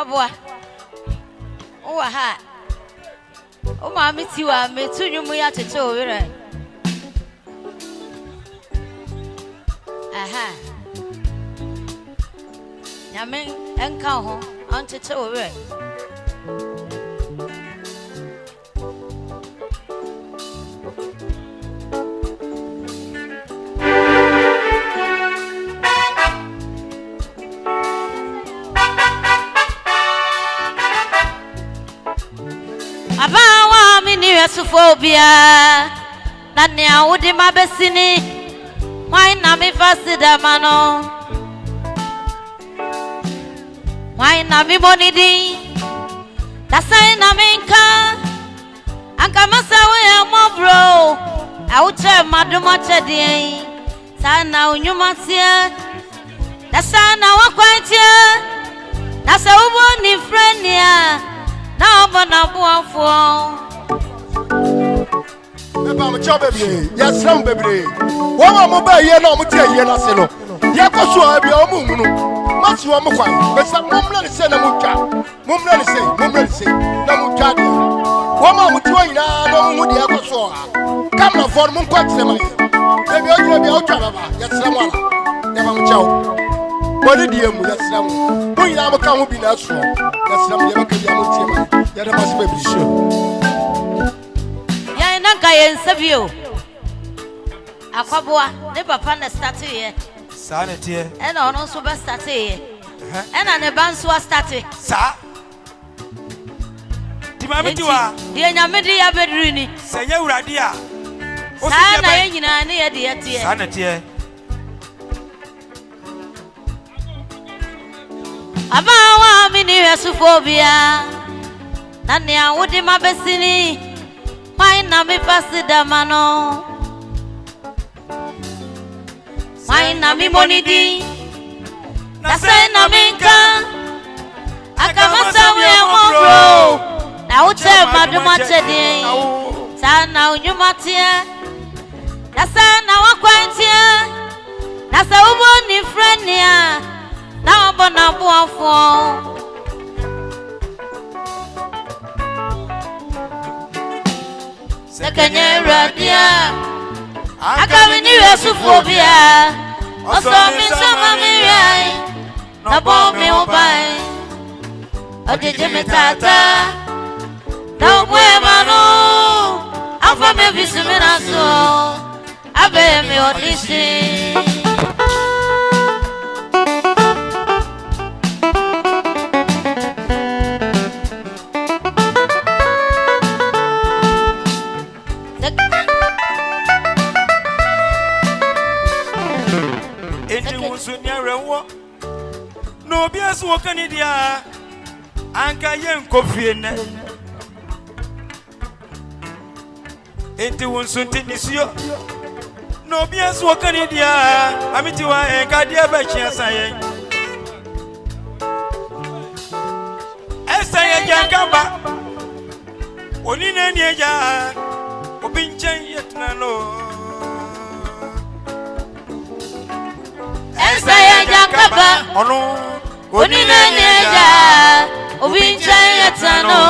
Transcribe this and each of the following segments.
Aquabua. Oh, aha. Oh, mammy, you are me too. You may have to tell you. Aha. Yamin and cow on to tell you. Abawa mini phobia Nanya would my bestini Why na me fasida mano Why na me money That's a na minka Ankamasa we am bro I would tell Maduma Chedi Sana unyumatia That's a na wakwantia That's a woman in friend now, but I'm one for. I'm a job, baby. Yes, some baby. One more by year, no, Mutia, Yenasino. Yakosu, I'll be a moon. Much you are more, but some woman is saying, Mumla say, Namuka. One more Mutuina, no Mudi Yakosu. Come on for Munquaxema. Maybe I'll be out of yes, someone. Never chow. What did you, yes, some? Bring out a come be natural. That's some never can be a motive. That must be sure. Yanaka and Savio Aquabua, never found a statue here. Sanity, And on also best statue here. And an Abansua statue. Sir. Timamitua, dear Yamidia Bedrini. Senor Radia. Sana near dear. Sanity. Abawa mini phobia Nanya would my bestini Why na me fasida mano Why na me money di That's a na minka Akamasa we am bro Now tell Maduma Chedi Sana unyumatia That's a na wakwantia That's a woman in friend ya now, but I'm one for. Second year, Radia. I come in you as a phobia. Also, Miss Mammy, no bomb me or buy. Oh, did you meet Tata? No, where Mano. I'm from every seminar, so I bear me on this thing. No, be as walking in the Anka Yen Coffee. Into one soon this year. No, be as walking in the Amitua and Gadia Bachia. As I am Yankaba, one in any age, Obinchen yet no. As I am Yankaba, Oh no. Oninaja, Ovinchayatano.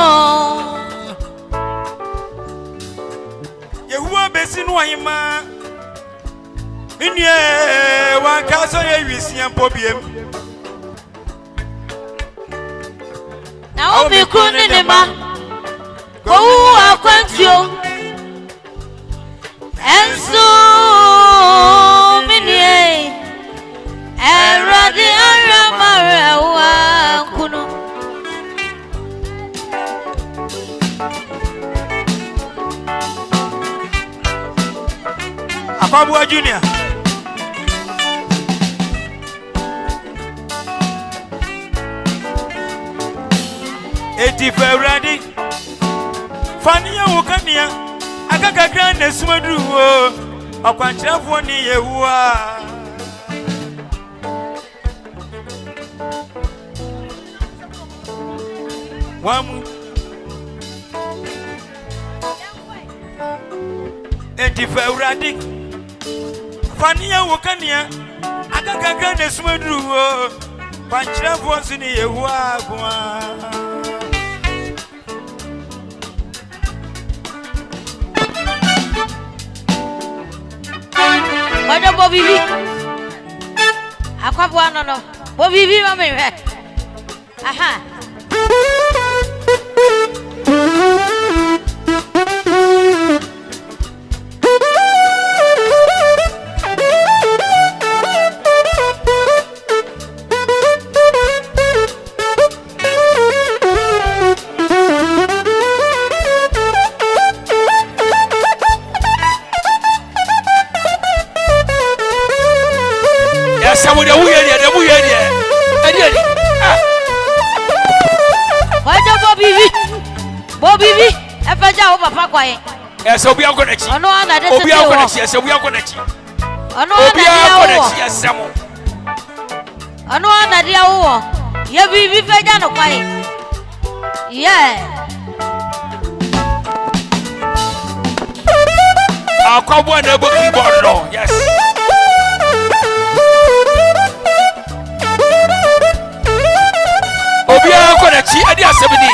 Yehuwa Bessinwayma. In ye, one castle, you see, and Pobium. Now be Kunima. Go, I'll quench you. And so, Minie. Eradi Aramara Kuno Akabua Junior. Eti Ferradi Fania Wokania Akaka Grand Esmadu Akwanchira Foni Yehuwa Wamu Eti Ferradi Fania Wokania Akaka Grand Esmadu Panchira vonsi ni yewa kwa. Ojo Bobibi. Akwa bwana no. Bobibi mama we. Aha. Somebody who hear the who hear the. Ojo Bobibi. Efaja o papa kwaye. Yes, obi an connect. Ono ana de obi an connect. Yes, obi an connect. Ono obi an connect. ana Yes, samo. Ono ana dia wo. Ye bibi feja no kwaye. Yeah. Akwa na bo keyboard no. Yes. Obi an connect. Adi asebini.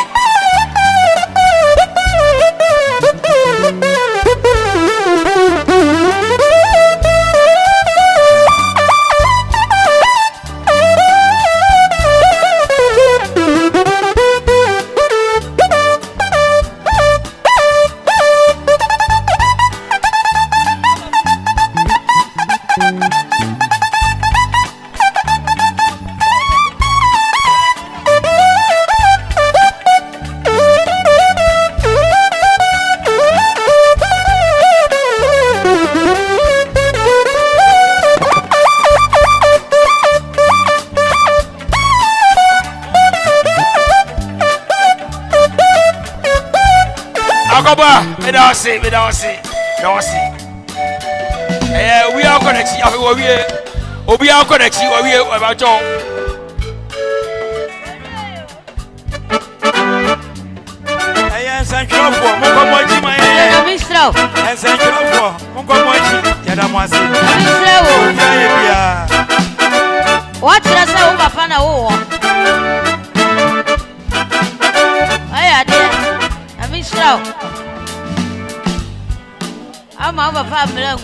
We don't see. We are connected. We are connected. We are about to. I'm over 5 million.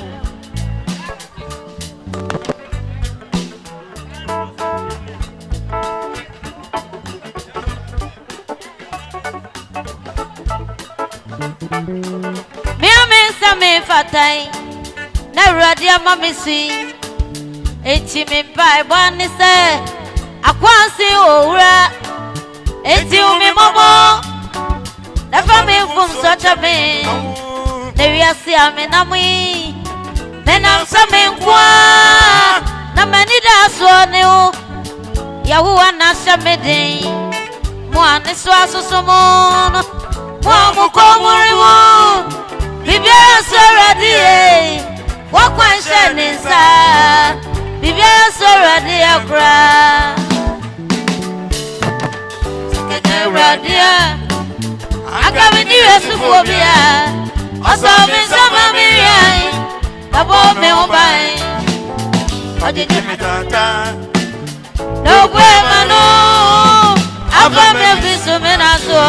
Me fatai na radia mami si eti me pai bani se akwansi owura eti umi momo na fami fun socha me ne wiase ame na mui me na nsame nkwa na mani da so ne o yahuwa na shamedin mo aniso asosomo mo mo komuriwo Bibia soradie wakwansha ninsa Bibia soradie akra Sekene radia Akabini resufobia Asami sama miriai Abo me obai Ojiji mitata No kwe mano Aba me visu menaso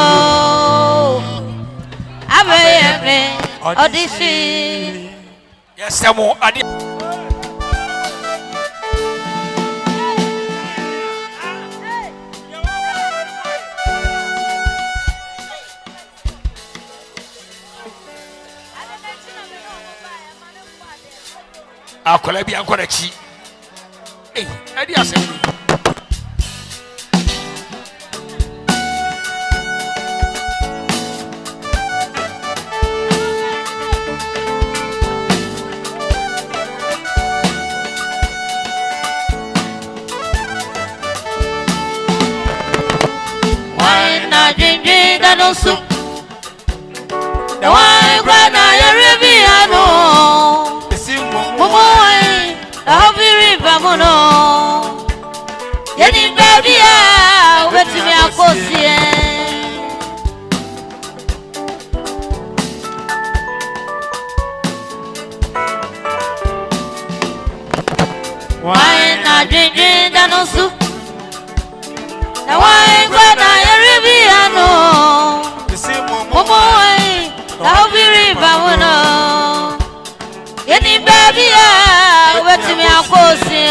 Abe yeme Audition. Yes, Samo. Akola bi ankora chi. Eh, adi asem. No soup. The wine grana Yaribiano. Momoy, the Hobby River Mono. Yenny baby, wet to me a cossier. Wine, I drink, no soup. na why gwana yeribiano momo wai na obiri bawono yeni baby ya wetimi akosi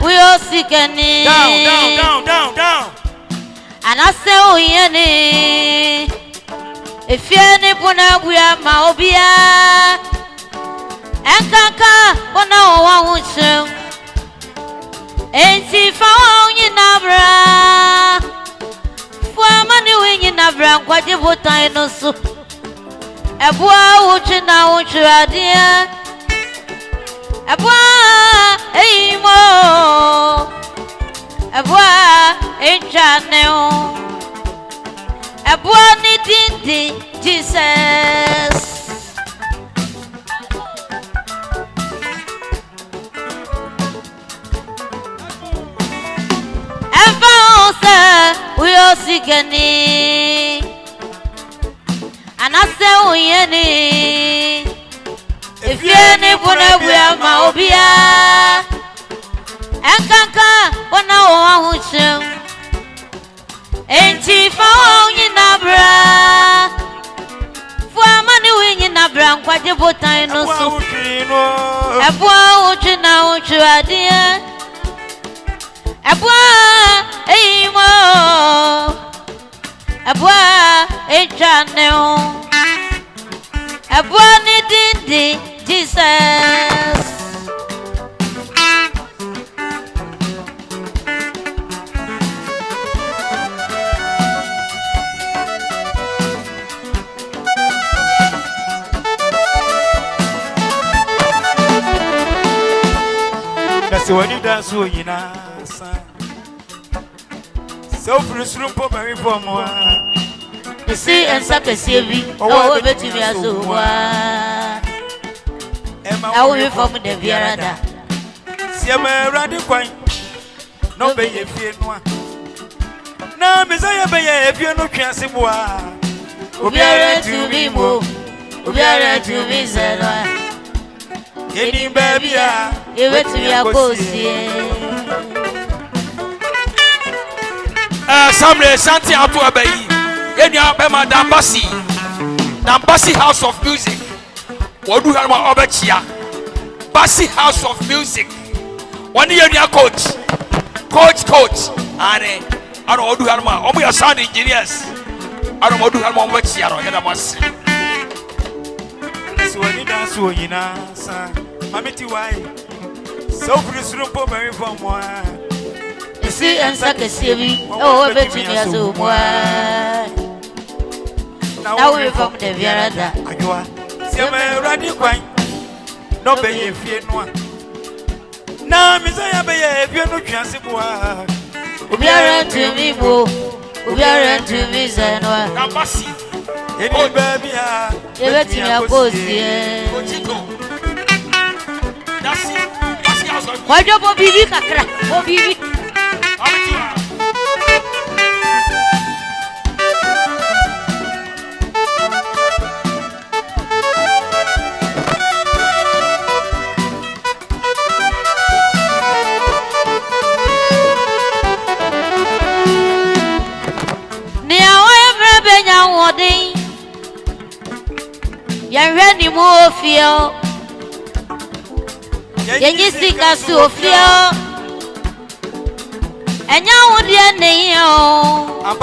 we all seek any down. And I say, oh, yeni. If you any puna, we are Maobia. And Kaka, one hour, won't you? Ain't he found in Abra? For money wing in Abra, what you put I know so. A boy, what you now, what you are dear. Abwa eimo abwa enjaneo abwa ni dindi Jesus Evansa we all sigani anase uyeni if you any wanna we are Maobia and Kanka wanna want you ain't he found in Abra for money wing in Abra quite a boat I know so a boy what you now what you are dear a boy a boy a channel a boy dindi Jesus That's when you dance with you now. So for the room for my reform. You see and suck a CV oh bet me as I will reform the Viarada. See a man running quite no bay if you know. Now, Messiah Bay, if you're no chance of war, we are to be moved. We are to be said. Any baby, you bet me a cozy. Samuel Santi Atua Bay, and your Bema Dambasi House of Music. What do you have my Obetia? Bassi House of Music. 1 year, coach, and I don't do have my sound engineers. I don't do have my work here. I must say, so when you dance with you now, son, Mammy, why? So for this room for my reform. You see and suck a CV oh bet me as now we reform the Viarada. Running quite no bay if you know. Now, Messiah Bay, if you're no chance of war, we are to me, we are to me, Zanwa. Dambasi. Any baby, You bet me a cozy. That's it. Bassi House of Why do you be Kakra? Oh, Bibi. You're ready more feel. You think I so feel. And you would be a name. I'm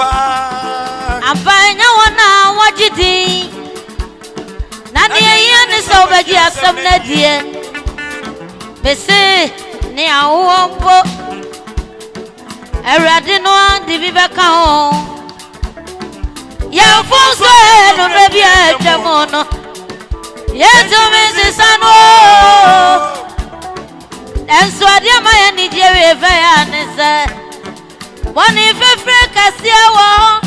buying no one now. What you think? Nanny, I is over here. Some dear. Missy, near one book. I read in one, the Vivaca. Your folks were no baby at Jamono. Yes, Mrs. Sano. And so I dear my Nigeria Vianessa. One if a freak I see a wall.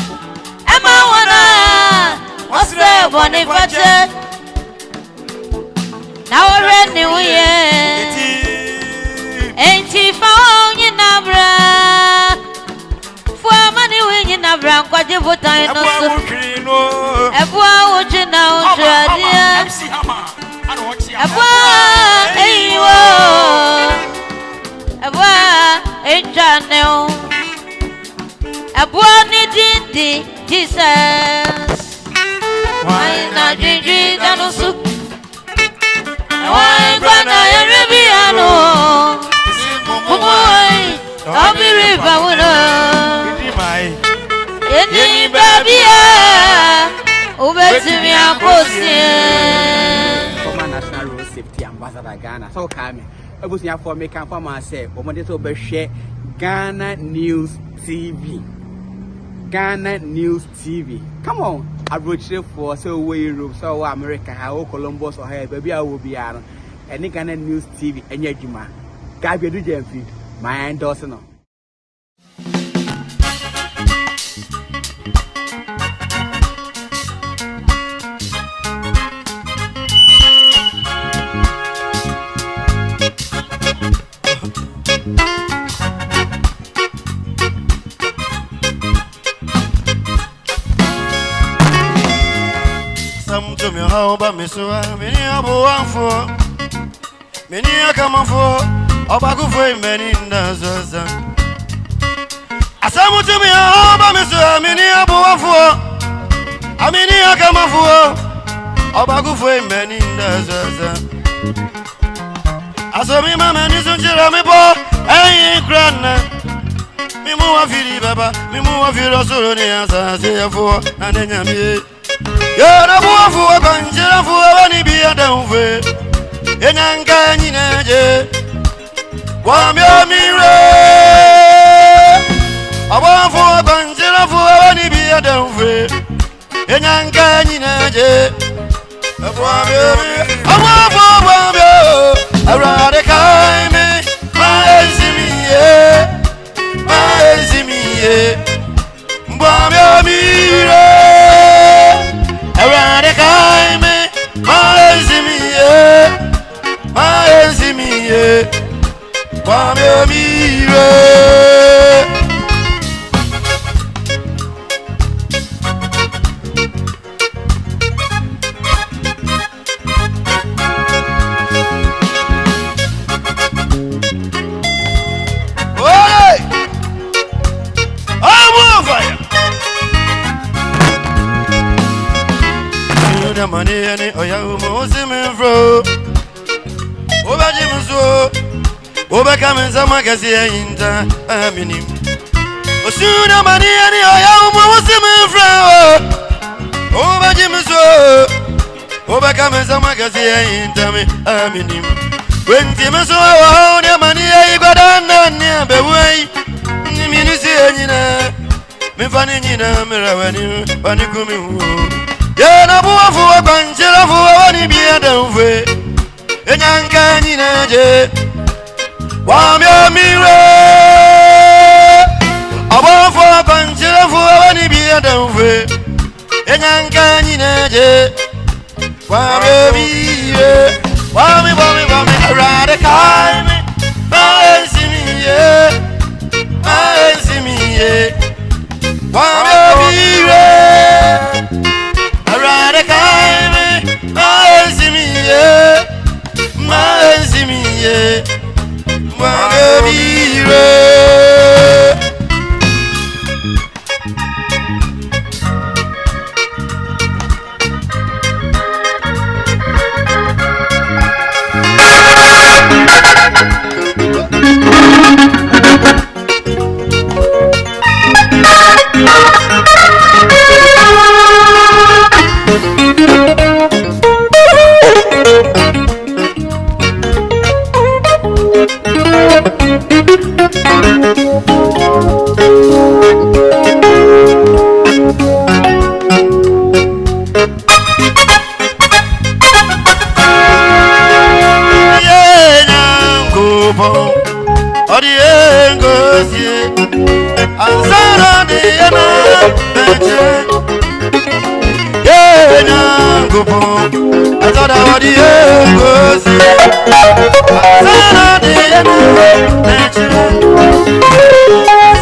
Emma Wana. What's there, one if I said? Now already we ain't he found in butan no so ebua ojina ojadia ebua eyo ebua ejane ebua ni dindi Jesus why na jinji danusu why gwana yerebiano boy I'll be river Any baby, over to me, I'm Former National Road Safety Ambassador Ghana. So, come. I was here for me, come for myself. But when this over share Ghana News TV. Ghana News TV. Come on. I wrote for so way Europe, so America, how Columbus or here, baby, I will be out. And Ghana News TV, and yet, you man. Gabi do Jemfi. My endorsement. Some to me how about me so many about for many a come for Obaku for many in the Zaza. Asamu to me how about me so many about for a many a come for Obaku for many in the Zaza. Asami mama ni so chira bo eh grana mi mu wa fili baba mi mu wa fili soro ni asa se fo anenya mi ya na bo fo kanjira fo wani bi adanwe enanga nyina je wa mi amire aba fo kanjira fo wani bi adanwe enanga nyina je wa mi aba fo wa mi arade kai me maezimiye mbwa mi amire arade kai me maezimiye mbwa mi amire money any oya umusimi fro obaji muso obaka menza magasi yinta aminim osuna money any oya umusimi fro obaji muso obaka menza magasi yinta aminim wenti muso wa ne money igwadana ne bewei minisi nyina mfani nyina mirawani panikumi hu ya na buwafu wa kanjira fu wani biya danwe enyanka nyina je wa mi amire abafu wa kanjira fu wani biya danwe enyanka nyina je wa mi amire wa mi arade kai me maezimiye wa mi amire arade kai me maezimiye mwangebire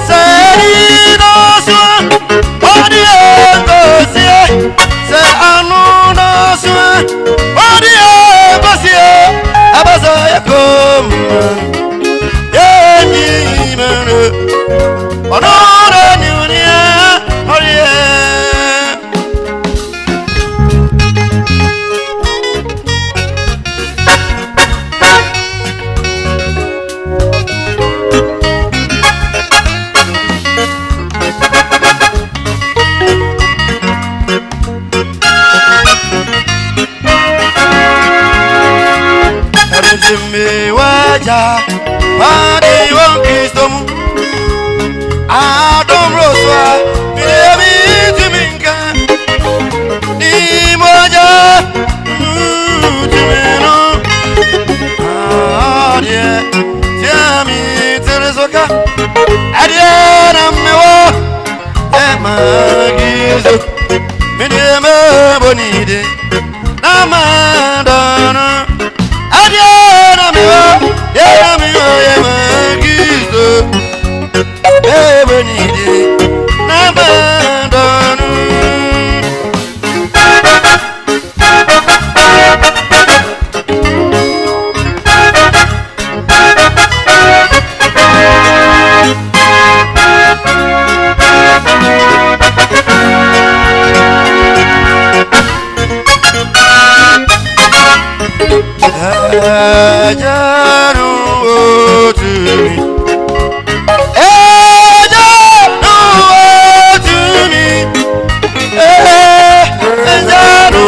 Say no, me waja Wadi won Kristo mu Adom roswa Miremi timinka Ni moja Timino Adie Tiami teresoka Adie na mewo Ema gizo Mideme bonide Namadana Adie na mewo Ema gizo Ebonide Namadana Ejanu otumi Ejanu otumi Ejanu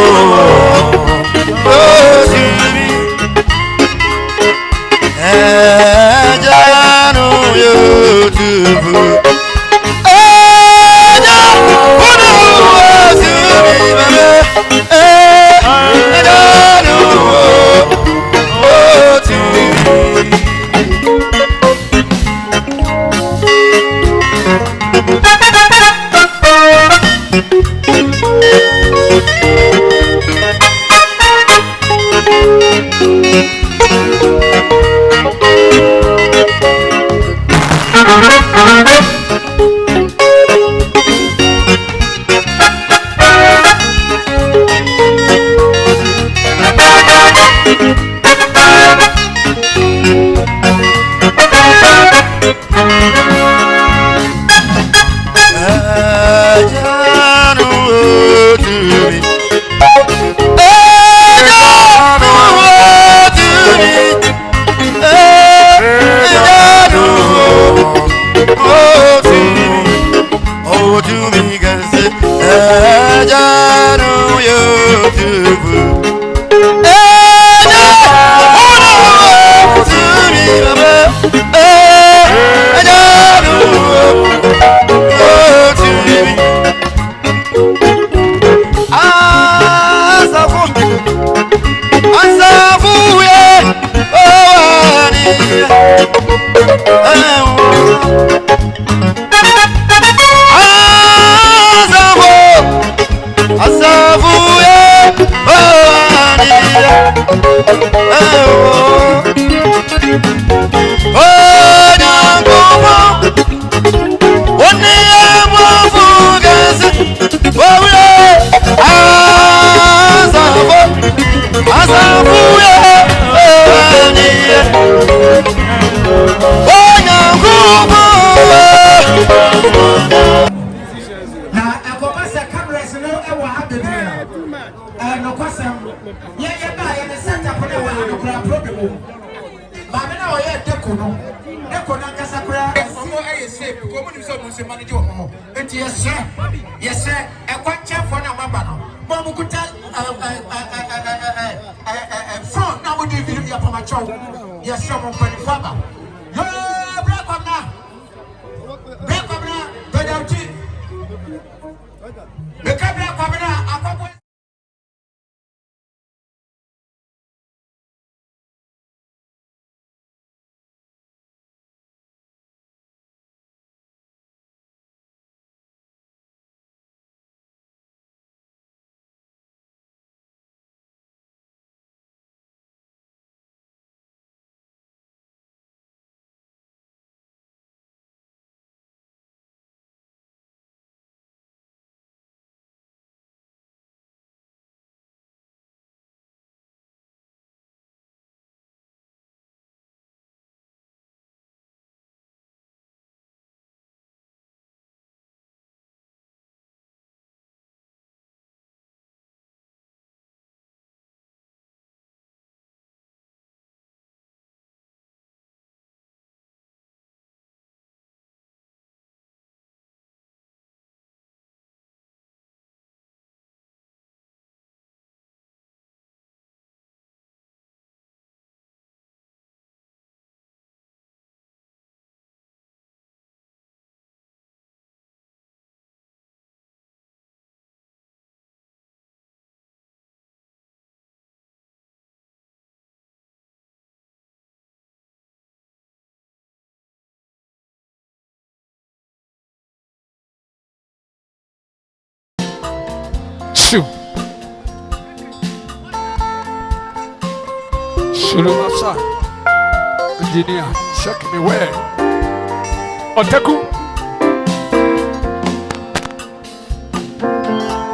otumi Ejanu yotubu Ejanu otumi Ejanu Yes, sir. A quacha for a mabano. Mamukuta, phone, now would you be up on my show? Yes, someone for the father. You're black on now. Black on now, but out. The camera, Shoo. Shulumasa. Engineer, check me where. Otaku.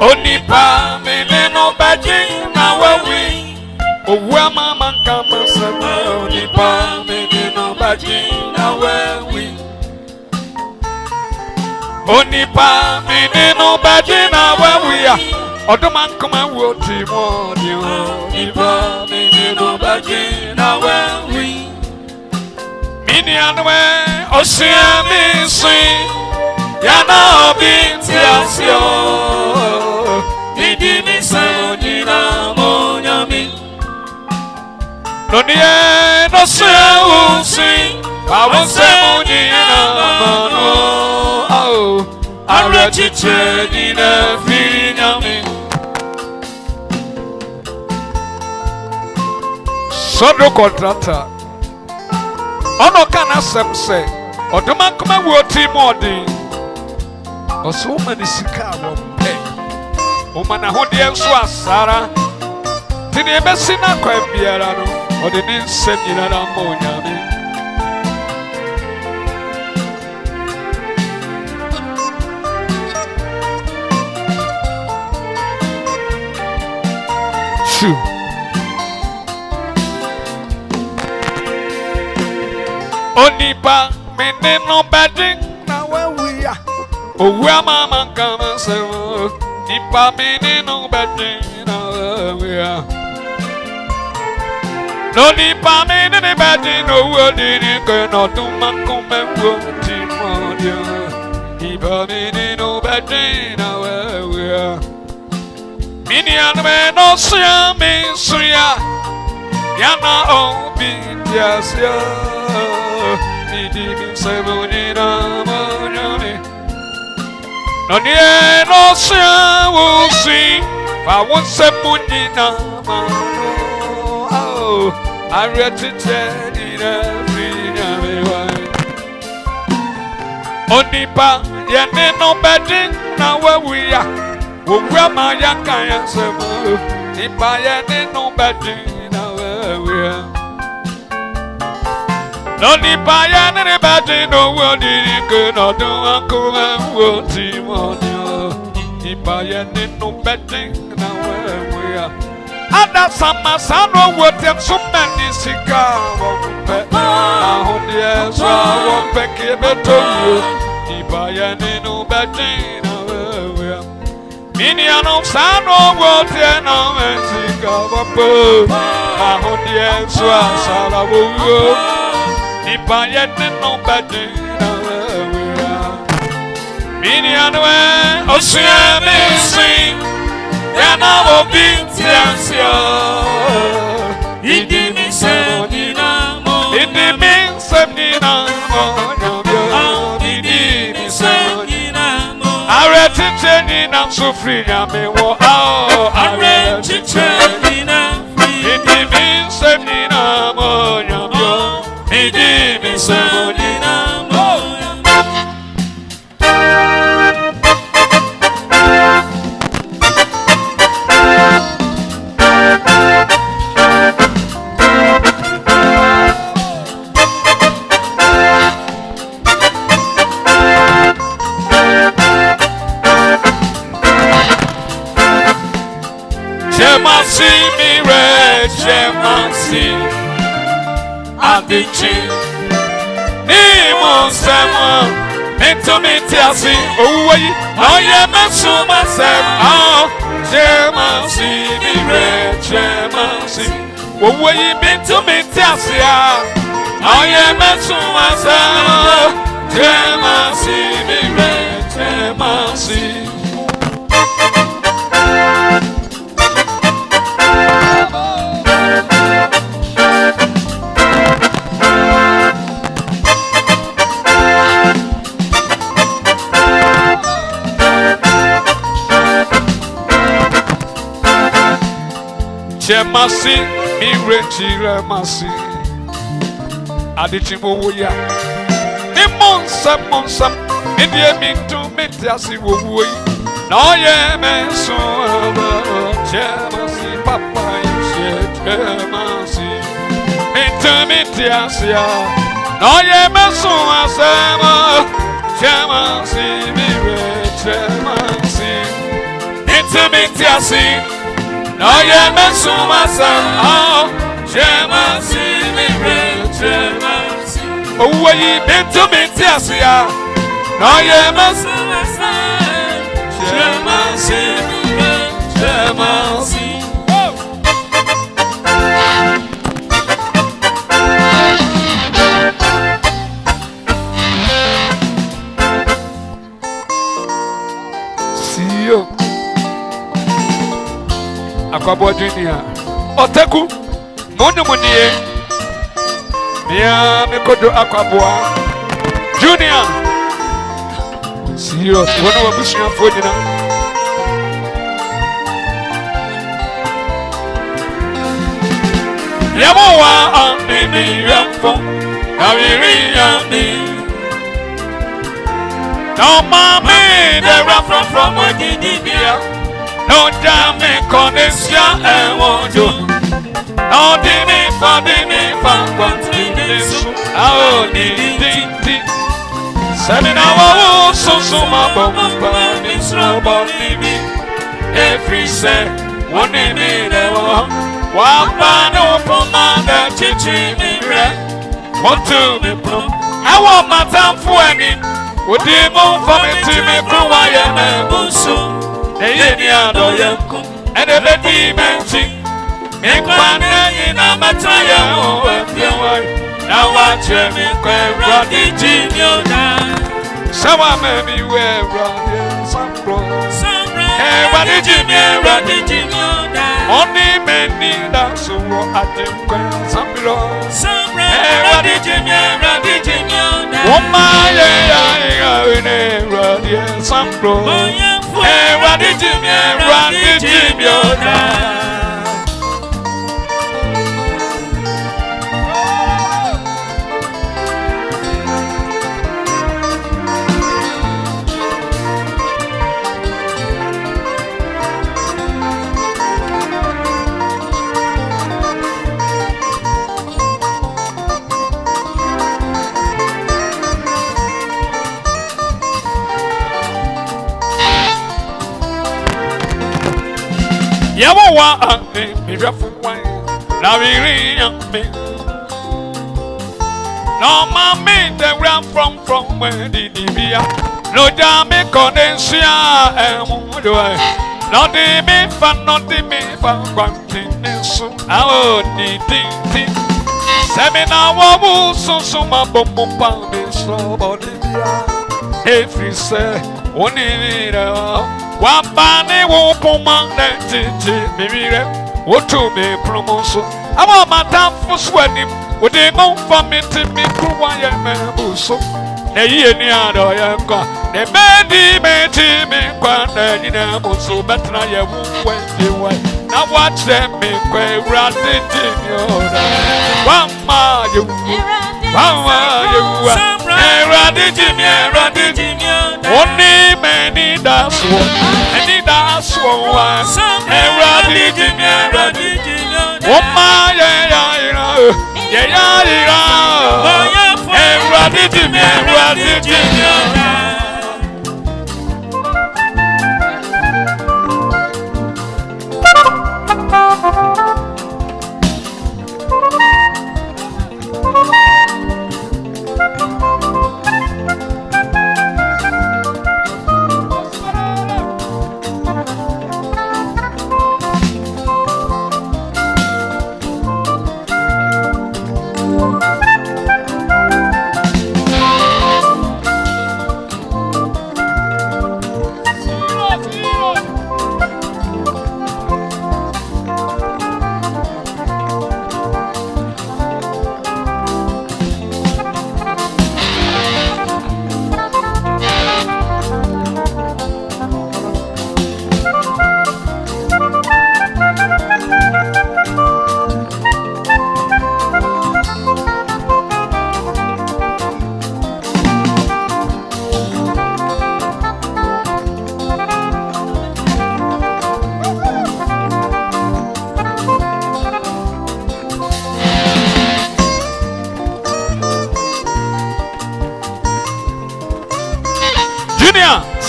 Onipa meneno baji na wewe. Owa mama kama sema. Onipa meneno baji na wewe. Onipa meneno baji na wewe. Oduman kuma woti mo dio. Onipa meneno baji na wewe. Mini anwe osia mi sing. Yana obi tiasio. Idi mi sanina monyami. Nonie no se usi. Awonse monyina mano. Oh, arachiche nina firinyami. Sodo contractor. Ono kana semse. Oduma kuma woti modi. Oso mani sika wompe. Omana hodi enso asara. Tini ebesi na kwa biara no. Odi ni nsem nyina na monyame. Shoo. Onipa meneno bading na wewe. Owa mama kama sewo. Nipa meneno bading na wewe. No nipa meneno bading no wodini kono tuma kumbe woti modio. Nipa meneno bading na wewe. Mini anwe no suya mi suya. Yana obi diasya. Midi mi sebonina monyame. No nie no suya wusi. Fa wonse munina mano. Oh, aretiche nina frinyame wai. Onipa yene no bedin na wewuya. Uwe ma yakaya semo. Nipa yene no bedin na wewuya. No nipa yene bedin no wodini kuno do akuma woti monyo. Nipa yene no bedin na wewuya. Ada sama sano wotem sumani sika wompe. Ahondi eswa wompe kibeto. Nipa yene no bedin na wewuya. Mini anom sano wote na mensika wapo. Ahondi eswa sala wuyo. Nipa yene no bedin na wewuya. Mini anwe osuye misi. Yana wobi tiasio. Idi mi semnina mo. Idi mi semnina mo. Idi mi semnina mo. Aretiche nina sufrinya me wo ao. Aretiche nina free. Idi mi semnina mo nyamyo. Idi mi semnina mo. Chemasi mire, chemasi adichi. Ni monsemo, mento mitiasi. Owoyi, oye mesuma sem. Ah, chemasi mire, chemasi. Owoyi, mento mitiasi. Ah, oye mesuma sem. Chemasi mire, chemasi. Chemasi, mire chiremasi. Adichimo woya. Ni monsa, ni die mintu metiasi wowoyi. No ye me so Chemasi papa ye Chemasi Intimitiasia No ye me so asema Chemasi mi Chemasi Intimitiasi No ye me so asema Chemasi mi Chemasi Oh ye intimitiasia No ye me so Chemasi, Chemasi. See you. Akwabo Junior. Oteku. Monumonie. Mia mikodo akwabo. Junior. Serious, one of us are for dinner. Yamoa, Mimi, Ramfo, Naviri, no, mammy, the Ramfo from what did you no damn connection, and won't you? No, dinner for continents. Oh, did Semina so my bomba means nobody me. Every say, one name in the war. One man open man, chichi me red. What to me plum? I want my time for any. Would you move for me to me from why I'm a busu? The Indian or and the baby mention. Make one in a mataya over your wife. Now watch me cry, Roddy Jimmy. Someone made me wear Roddy, some clothes. Hey, what did you mean, Roddy Jimmy? Only men need that, so I think some below. Hey, what did you mean, Roddy Jimmy? Oh, my, Roddy, some clothes. Hey, what did you mean, Roddy Jimmy? Yawa me rafu wine na we me no mama the ram from where the divia no jame condensia emudo no de me fa quantinesu awo di tin semina wo so ma bombo pa me so body every say oni Wambani won't command that baby. What to me promotion? I want my time for sweating. Would they go for me to me? Kuwaya Mabuso. The Yeniado Yanka. The baby made me quite in a muso, but now you went the way. Now watch them make way rather than your Wama, you rather Jimmy. Only many that's one, and that's one. Rather Jimmy. Oh my, rather Jimmy.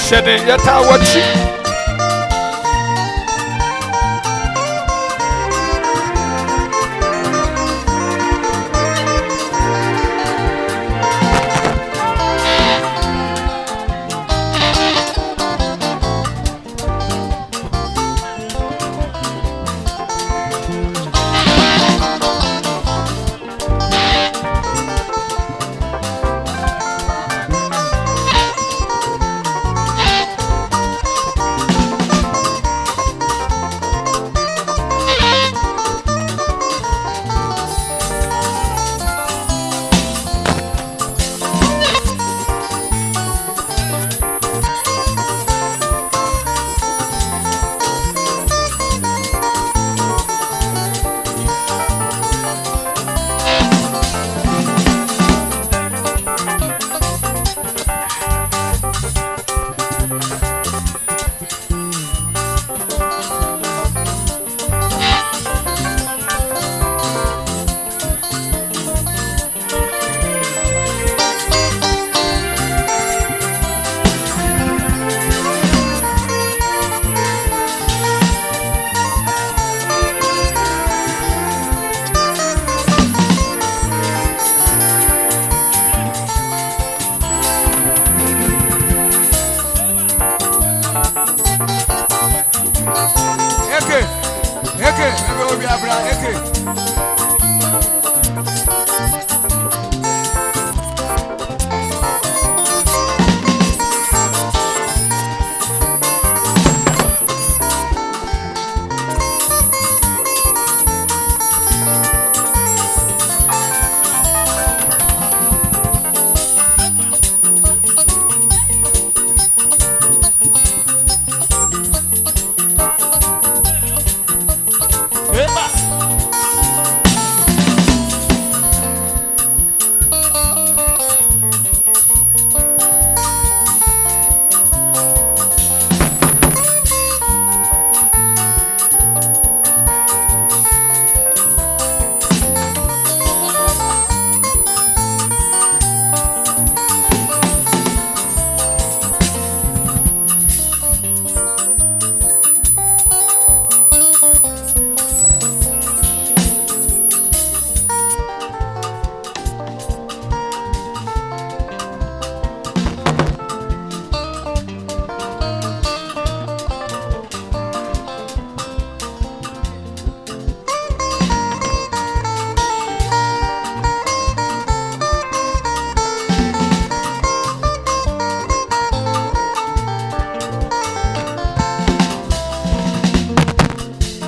Sheddy Yata Watchi.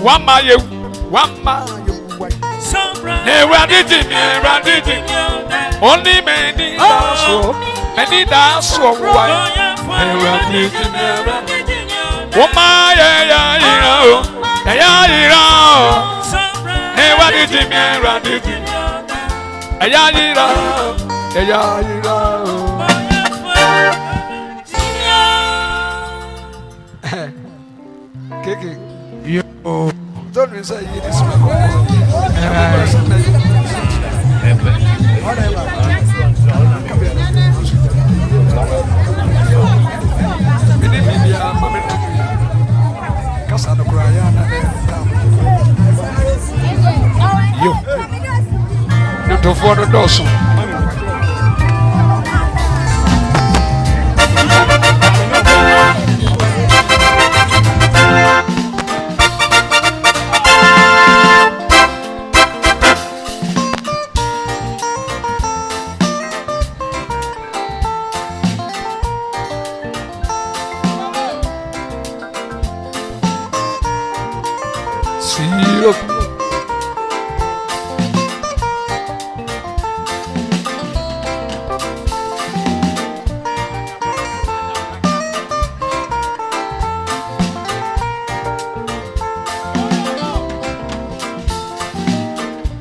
Wama you, never did it, only many that's so why. Never did it, Wama, yeah, never did it, you don't say it is you to follow those.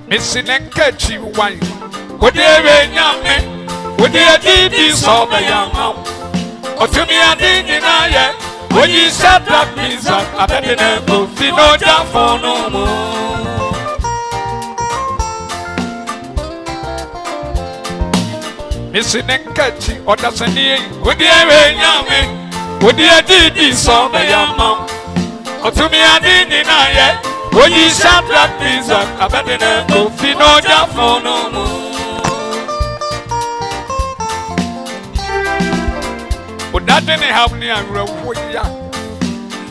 Missing and catch you wine. Would you ever yam? Would you did this all the young mom? Or to me, I didn't yet. When you set that pizza, I didn't go see no job for no more. Missing and catch you, or doesn't he? Would you ever yam? Would you did so the young mom? Or to me, I didn't know yet. Would you shut that pizza? I bet in a coffee, no job for no more. But that didn't help me. I wrote,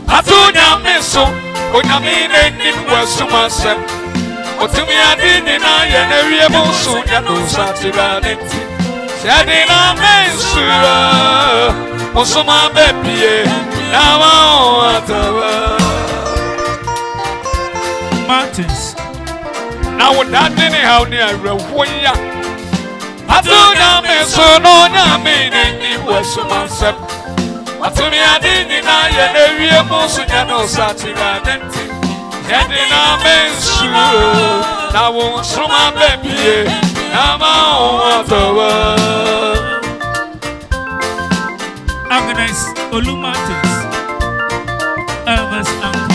I told you, Miss, when I mean, it was so much. But to me, I didn't know yet. Every able soon, I know Saturday. Shedding a mess, was so my baby. Now I want Martins. Now, what that didn't help me. I wrote, I told you, Miss, no, I mean, it was so much. But to me, I didn't know yet. Every able soon, I know Saturday. Shedding a mess, now won't show my baby. Now I want Agnes Olumatis, Elvis Uncle.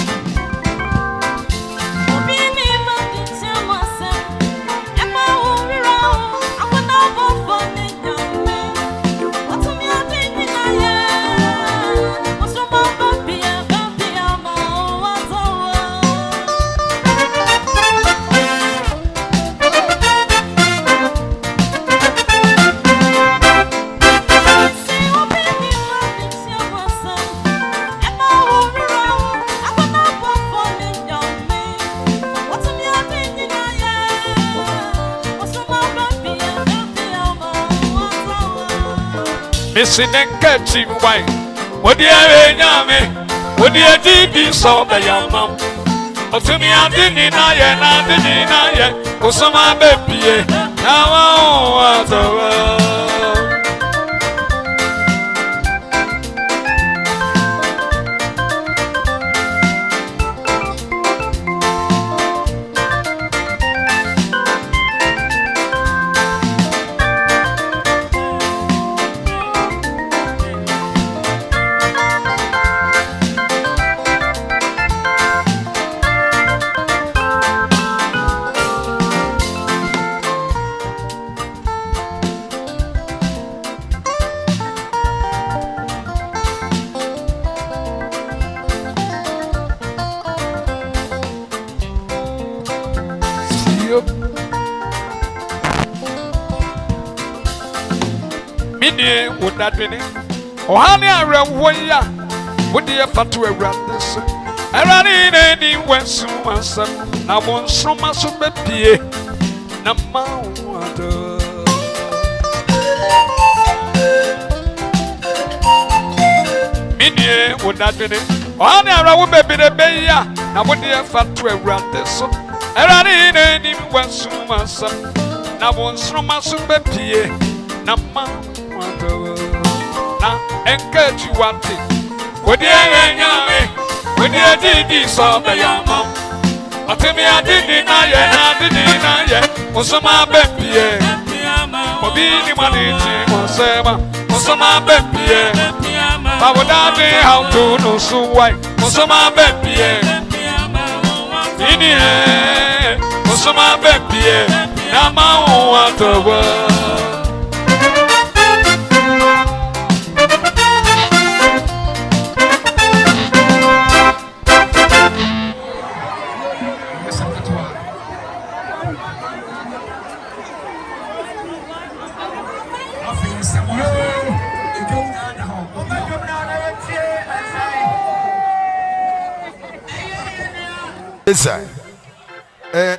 Missing and catching wine. What do you have? What do you do? So the young mom. But to me, I didn't know yet. I didn't know yet. Oh, some my baby. Now I want Mini would that be it? Oh, honey, I ran 1 year. Would you have to around this? I ran in any west myself. I won't show my super pie. Number Mini would that be it? Oh, honey, I ran with baby the bay. Now, would you have to around this? I ran in any west myself. I won't show my super pie. Number na encourage you one thing. Would you when you did this all the young mom? I tell me I didn't know yet, I didn't know yet. Was my baby, for being money, was my baby. I would not be how to know so why. Was my baby, in the end, was my baby. Now I want to work.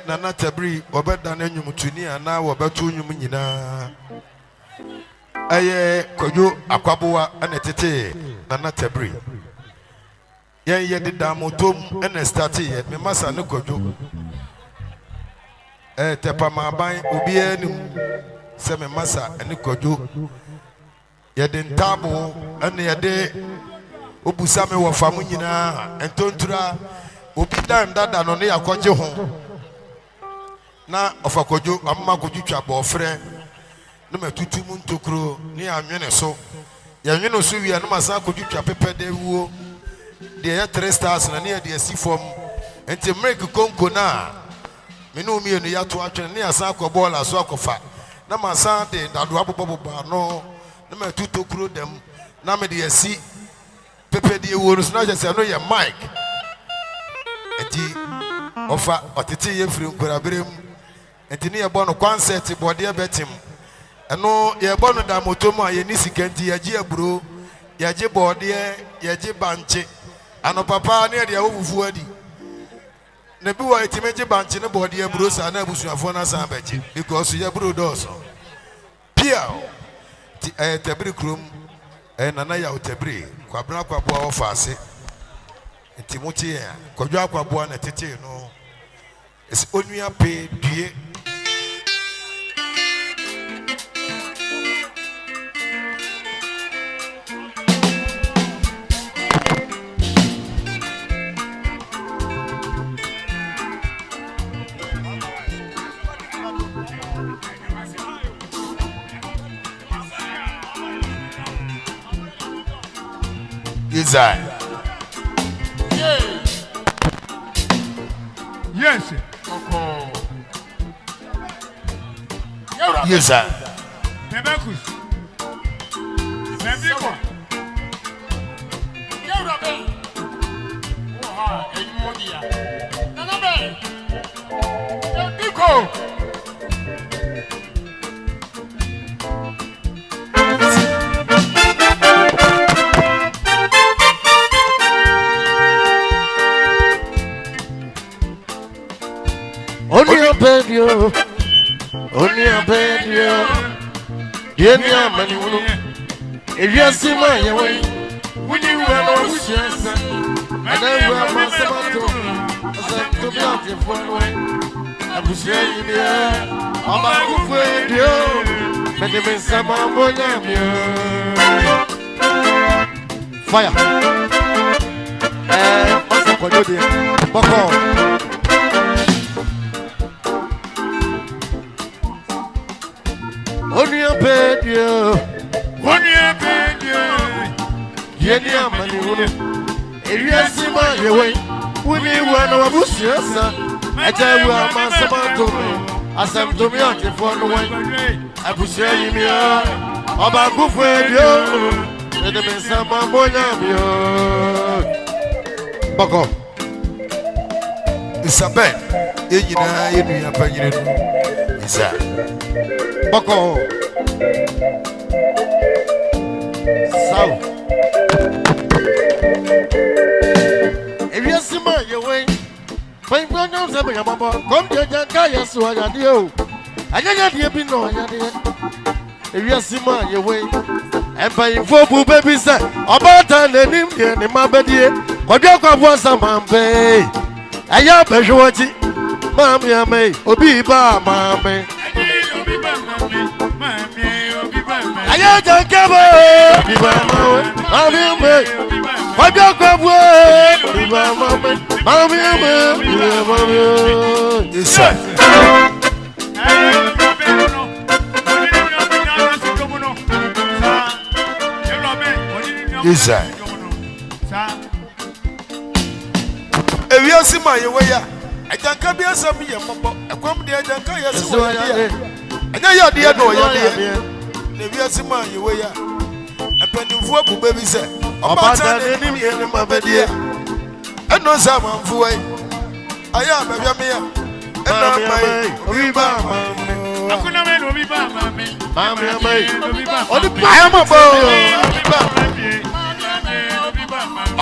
Nana Tabri, Wabada Numutunia, now about 2 Numina. Aye, Koyo, Aquabua, and a tete, Nana Tabri. Yea, the Damotum and a stati, me massa no Kojo. Tepama by Ubienum, Semi Massa and Kojo. Yadin Tabo, and the day Ubusame wa Famunina, and Tontura. Upida ndada no ne yakwaje ho na ofakojo amma koju twabo ofre no matutu mu ntokro ne anwene so ya nwene so wi no masa koju twa pepe de wuo de ya 3 stars na ne de asi fom enti break konko na me no mi enu ya to atwene ne asa akobol so akofa na masa de dado abobobo no na matutu tokro dem na me de asi pepe di ewo no na je se no ye Mike enti ofa otete ye firi nkora berem enti ne ye bo no concert bode betim eno ye bo no da motom a ye ni sikanti ye je aburo ye je bode ye je banche ano papa ne de awufu adi na bi wa etimeje banche ne bode aburo sa na abusuafo na sa beje because ye aburo doso pia tabiri krum nana ya utabiri kwa bra kwa boa ofase enti muti ya kodwa kwa boa na tete no esi onua pe due Isaiah. Yes. Yes, sir. Nebekus. Nebiko. Yura be. Oha, enyimodia. Nana be. Nebiko. Only a bed, dear Mani, if you are seeing my way, when you are no chance, and I will my son to be out your phone way. I will share you there. I'm a good friend, you, but there is some more fire. Master Kododia, Boko. Only a bed, only a bed, Yenya Mani, if you are seeing my way, when you were no bush, yes, I tell you, I'm a Samanto, as I'm to me on the phone way. I push you here, I'm a good friend, and there is some more Boko Isabel, you know, Isabel. Boko South. If you see my way, my brother said, come to Jankaya, so I got you. I got you been no. If you see my way, and by 4 babies, about an enemy in my bed, Kodaka was a man pay. I am a shorty, Mammy, may, Obiba, Mammy. I don't care about what you grab away. Mammy, yes, sir. Yes, sir. If you see my way, I can't come here. Some year, I come there. I can't come here. I know you're dear, no, you're dear. If you see my way, a penny for baby said, about an enemy in my bed. I know some of the way. I am a Yamia, and I'm my Riba. I am a boy.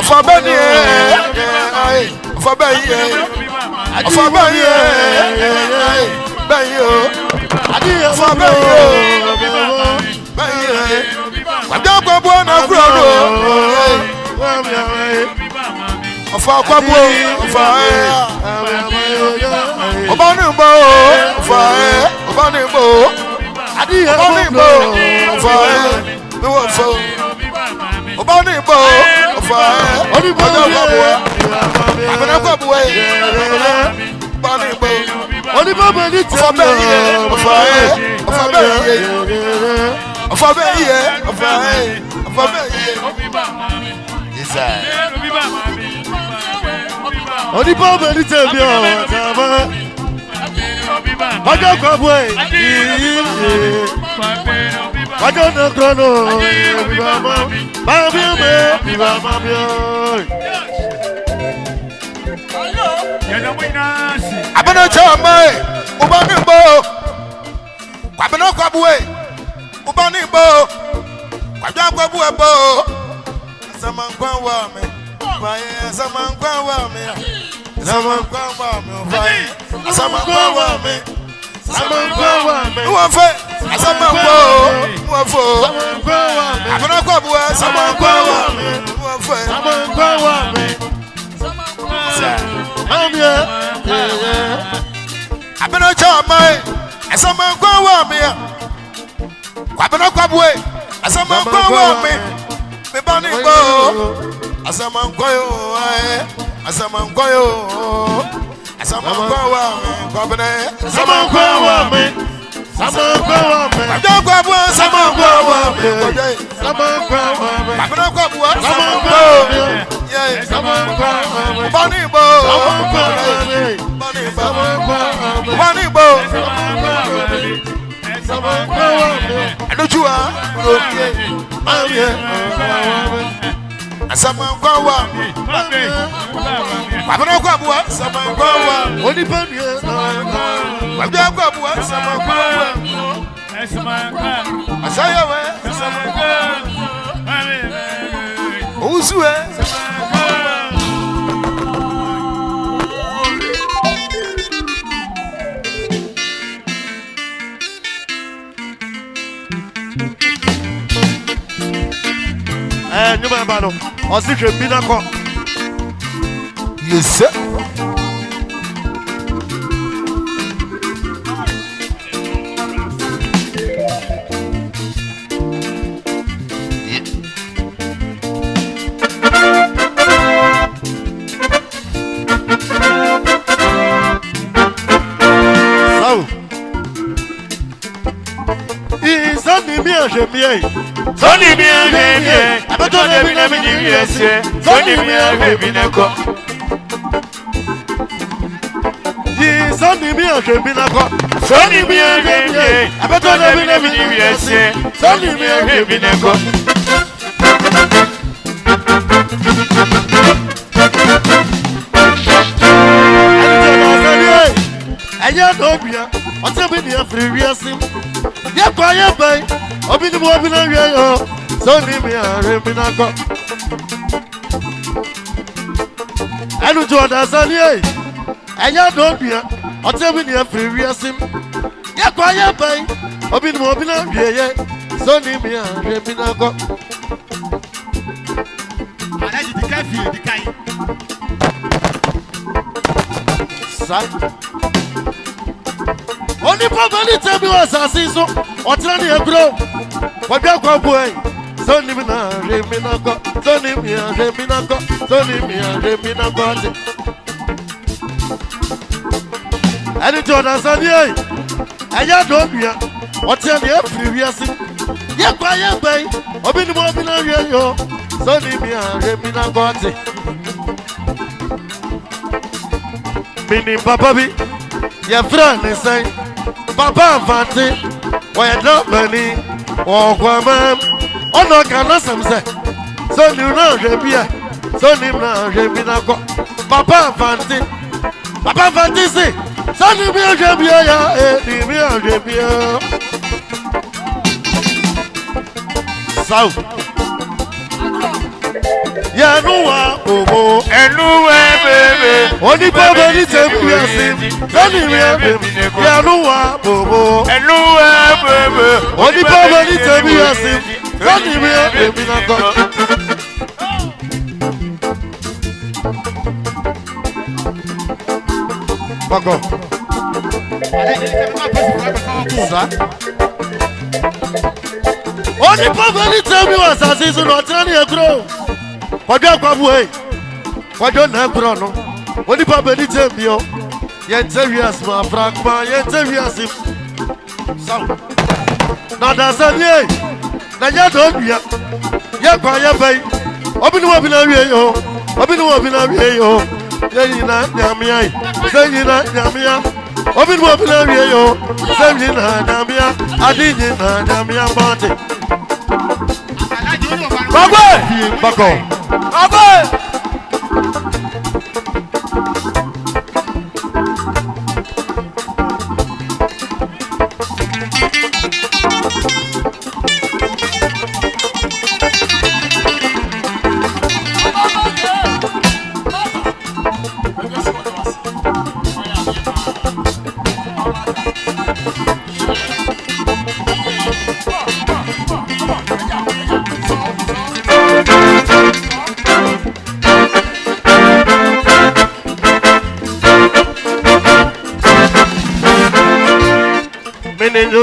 For Benny, for Benny, for Benny, for Benny, I don't go on a ground. Of our Babu, of Obanimbo, fire, Obanimbo, Obanimbo, fire, the one so Obanimbo, fire, Obanimbo, Only Bob and it's a Kwajo na krono. Mami me, viva mami. Abena chama, ubani bo. Kwabena kwabwe. Ubani bo. Kwaja kwabwe bo. Samankwa wa me. Baye samankwa wa me. Samankwa wa me. Baye samankwa wa me. Samankwa wa me. Uwafe. Samankwa. Uwafo. Samankwa wa me. Abena kwabwe samankwa wa me. Uwafe. Samankwa wa me. Mami. Abena chama, samankwa wa me. Kwabena kwabwe. Samankwa wa me. Me bani bo. Asamankwayo, Asamankwayo, Asamankwawa, Kwabene, Samankwawa me, Samankwawa me, Kwabwa, Samankwawa, Samankwawa me, Kwabena Kwabwa, Samankwawa me, Samankwawa, Samankwawa Banibo, me, Banibo, Samankwawa me, Anuchua, Mami, Samankwawa, Kwabena Kwabwa, Samankwawa, Onipanye, Kwabena Kwabwa, Samankwawa, Asayawe, Uzue, nyuma bano, osije binako. Yes, sir. Je bien. Soni bien, abato ne bina mini yese. Soni bien, bina ko. Di soni bien, je bina ko. Soni bien, abato ne bina mini yese. Soni bien, bina ko. Aya no bia, o te bi ni afri wiasim. Ye kwa ye bai, obi ni mo bi na wie yo. So ni mi are mi na ko. Anu jo da sani e. Aya no bia, o te bi ni afri wiasim. Ye kwa ye bai, obi ni mo bi na wie ye. So ni mi are mi na ko. Alaji di kai fi di kai. Sa Only probably tell me what's a season or tell me a grow. What you go boy? Son me na reminago, son me a reminago, son me a reminago. And it's on a Sunday. I don't hear what tell you previous. Yet, quiet bay, or be the more than a yo. Son me a reminago. Mini Papa, your friend is saying. Papa Vanti, why not money? Oh, woman, oh, no, can I say? So you know, Rebia, so you know, Rebina. Papa Vanti, Papa Vanti, say, so you know, Rebia, South. Yeah, no one, and no way, baby. Only Papa is a person. Tell me, yeah, no one, and no way, baby. Only Papa is a person. Tell me, baby, not Paco. Only Papa is tell me what's a season or tell me a grow. What you go away? What you not grow? Only Papa is tell me, yet serious, my fragma, yet serious. So, now that's a day. Now you don't be a quiet bay. Open up in a way, open up in a way, saying that Yamia, saying that Yamia, Obi mo bi na wie yo. Semi na nyamia. Adinyi na nyamia body. Bagwe. Bako. Bagwe.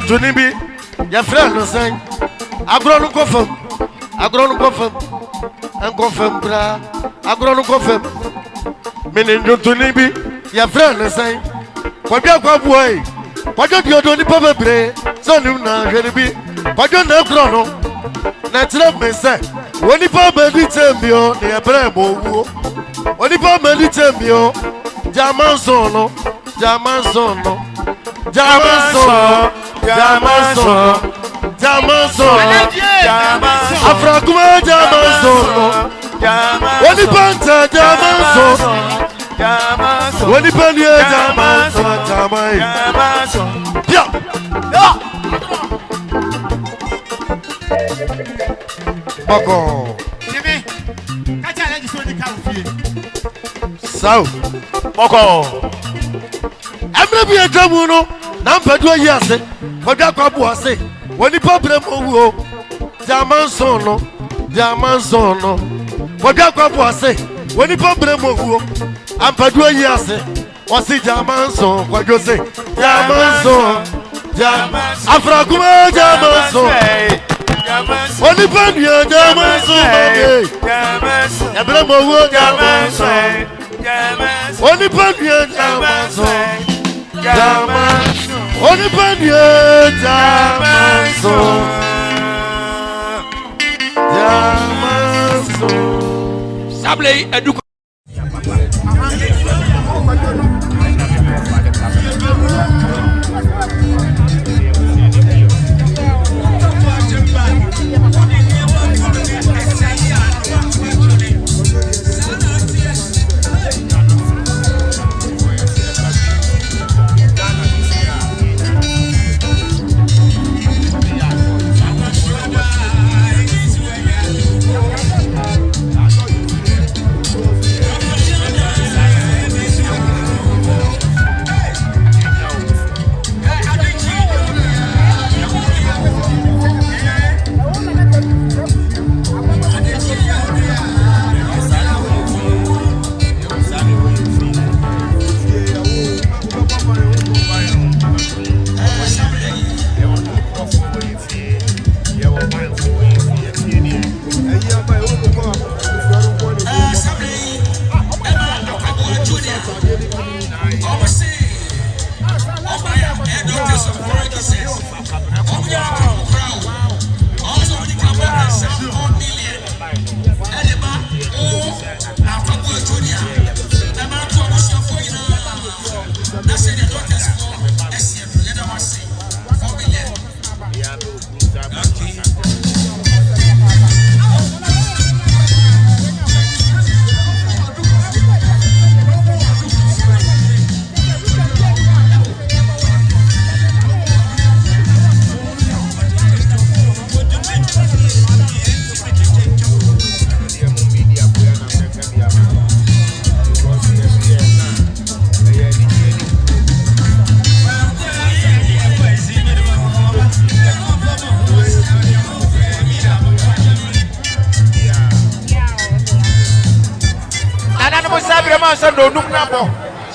Tunibi, your friend was saying, I grown to confirm, and confirm, I grown to confirm. Meaning, Tunibi, your friend was saying, what you go away, what you do, the papa pray, so you know, be, what you know, chrono. Natural may say, when the papa did tell me, the Abramo, when the papa did tell me, Jamansono, Jamanson, Afrakuma Jamanson, Wani Panta Jamanson, Wani Panya Jamanson, Jamanson, Bako, So, Bako, I'm going to be a Jamuno, Nampadua Yase, Kodakabuase, when the problem of Jamansono, Kodakabuase, when the problem of Ampadua Yase, was it Jamanson, what you say, Jamanson, Afrakuma Jamanson, Only Panya Jamanson, Abramo Jamanson, Only Panya Jamanson. Only Panya Jamanson, Sable Educo.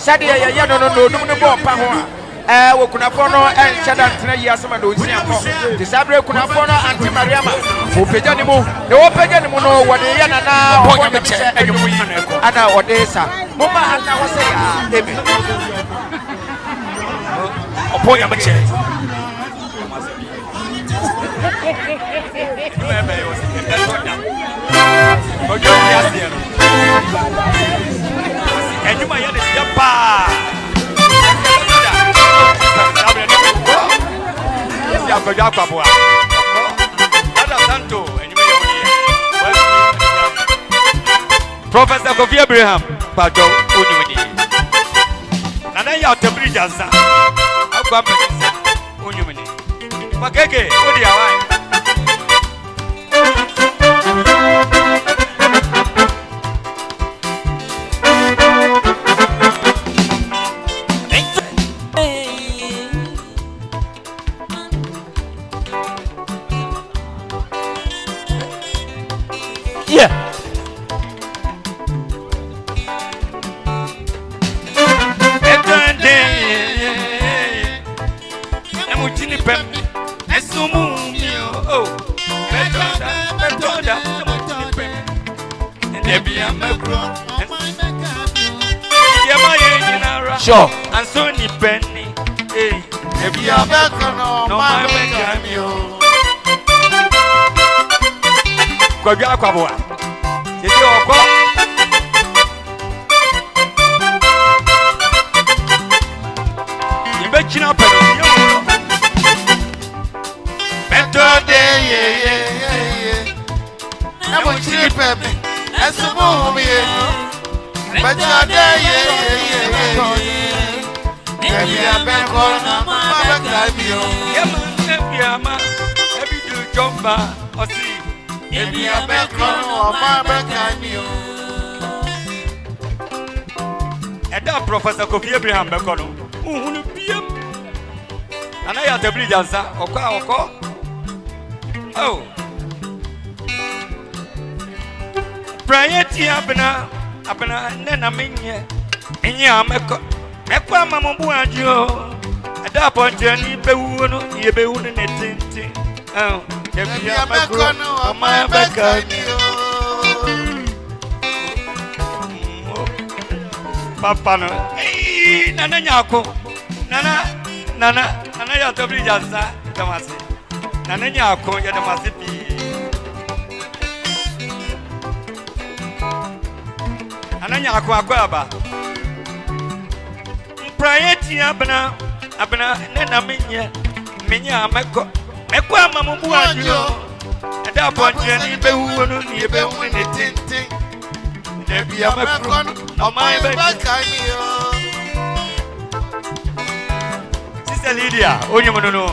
Sadi ya no num ne bo pa ho a wo kunafo no enchada ntena yi asema do nsia ko ti sabre kunafo no anti mariama wo peja ni mu ne wo peja ni mu no wo de ya na ho nya che enyu yi ana wo de sa mo ma ha na wo se ya ebe opo ya meche bebe yo se ke toda ojo ya se enyu ma ya de pa ko ja kwa boa Ada Santo enyi me yoni Professor Kofi Abraham Pajo Onyumini Nana ya tabri jansa Agba mpesa Onyumini Makeke odi awai Sure. And so ni penny. Hey, if you are back on my cameo. Kwabia kwabwa. Yeti oko. Ibe china penny. Better day, yeah. I'm a cheap penny. As a movie. Better day, yeah. Every back on my back, Yama, every do jumper or see. Every back on my back, and that Professor Kofi Abraham Bekono, who be him. And I have the bridge answer, Oko. Oh, Priety Abena, and I mean, and ya make. Ekwa mambu anjo ada ponjani bewuno ye bewuno netenti debi amakono ama bekani papa no nana nyako nana ya tabri jansa tamase nana nyako ya tamase bi nana nyako akwaba Priety abena nena menya meko amambu anjo ada ponjani bewuno ni bewuno netenti debi amakono ama bekani Sister Lydia onyemono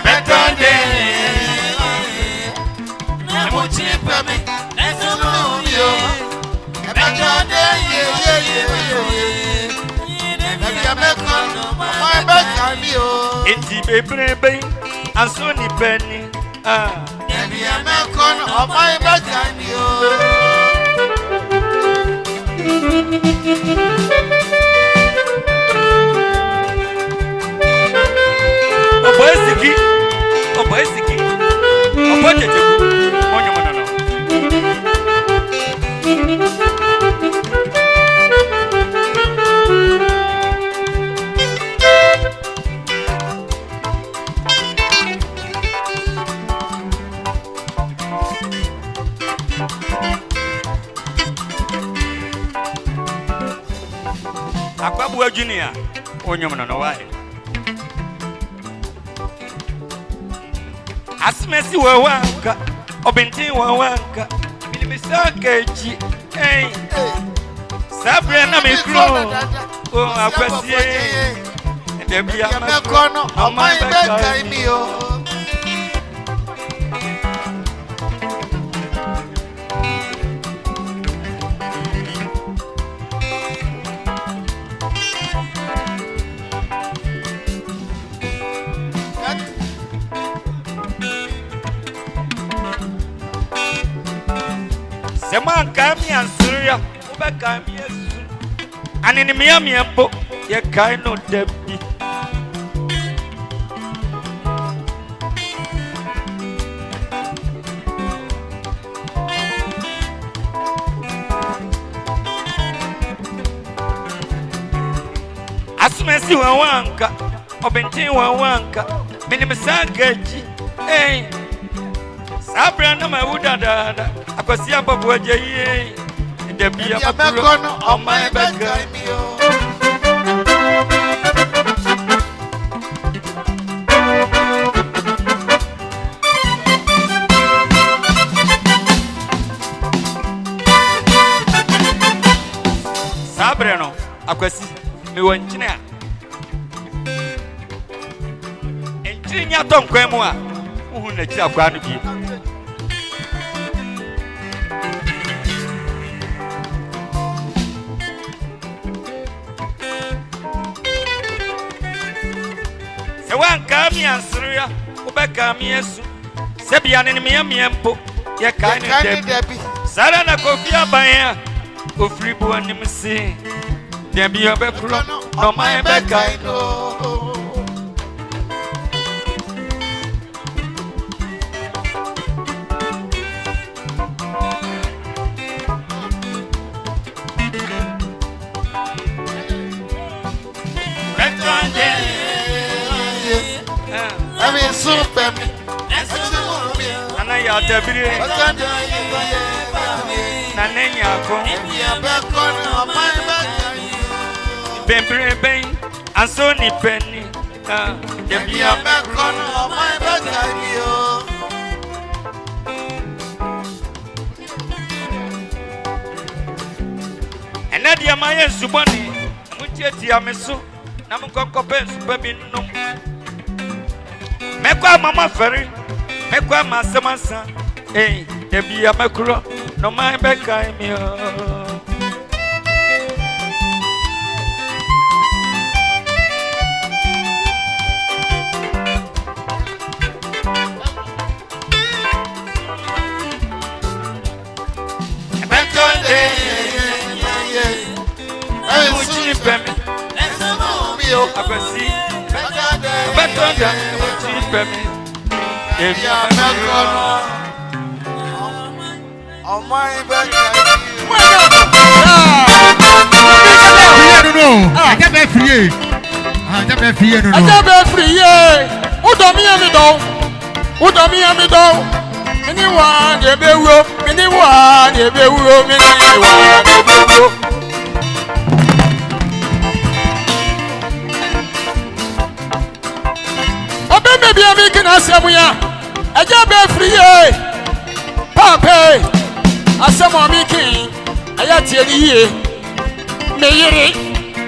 better day na mochipa me esomo yo better day Enti bebrebe anso ni penny Debi amekon o my bagani O boysiki o pojejeku onyo monono Akwabu Junior onyomono no why Asmesi wawanka obenti wawanka bilimisaka echi Sabre na mikro o akwasie debi amakono amai beka imio Seman kami ansuria ube kami yesu Anini miambo ye kaino debi Asumesi wawanka obenti wawanka minimisageji Sabra na mawuda dada akosia babu ajeyi debi amakono omai beka me wanchina enchinya tonkwa mu a uhu na chi akwa no bi se wan ka mi ansria ubeka mi esu se bia ne me miempo ye kai ne debi sara na kofia ban ofri bu anim si dem bi obekro no mai beka super ana ya tabiri na nenya ko bembre ben aso ni penny de bia kono my bagario ena dia maye suboni mutieti ameso na mkokope subabi nnom mekwa mama feri mekwa masemasa de bia makro no my bekai mi Abasi Betonda Chipemi Ebi Amekono Oh my back Maybe I'm making us some ya. I just be free. Papa, I saw my making. I had to hear. May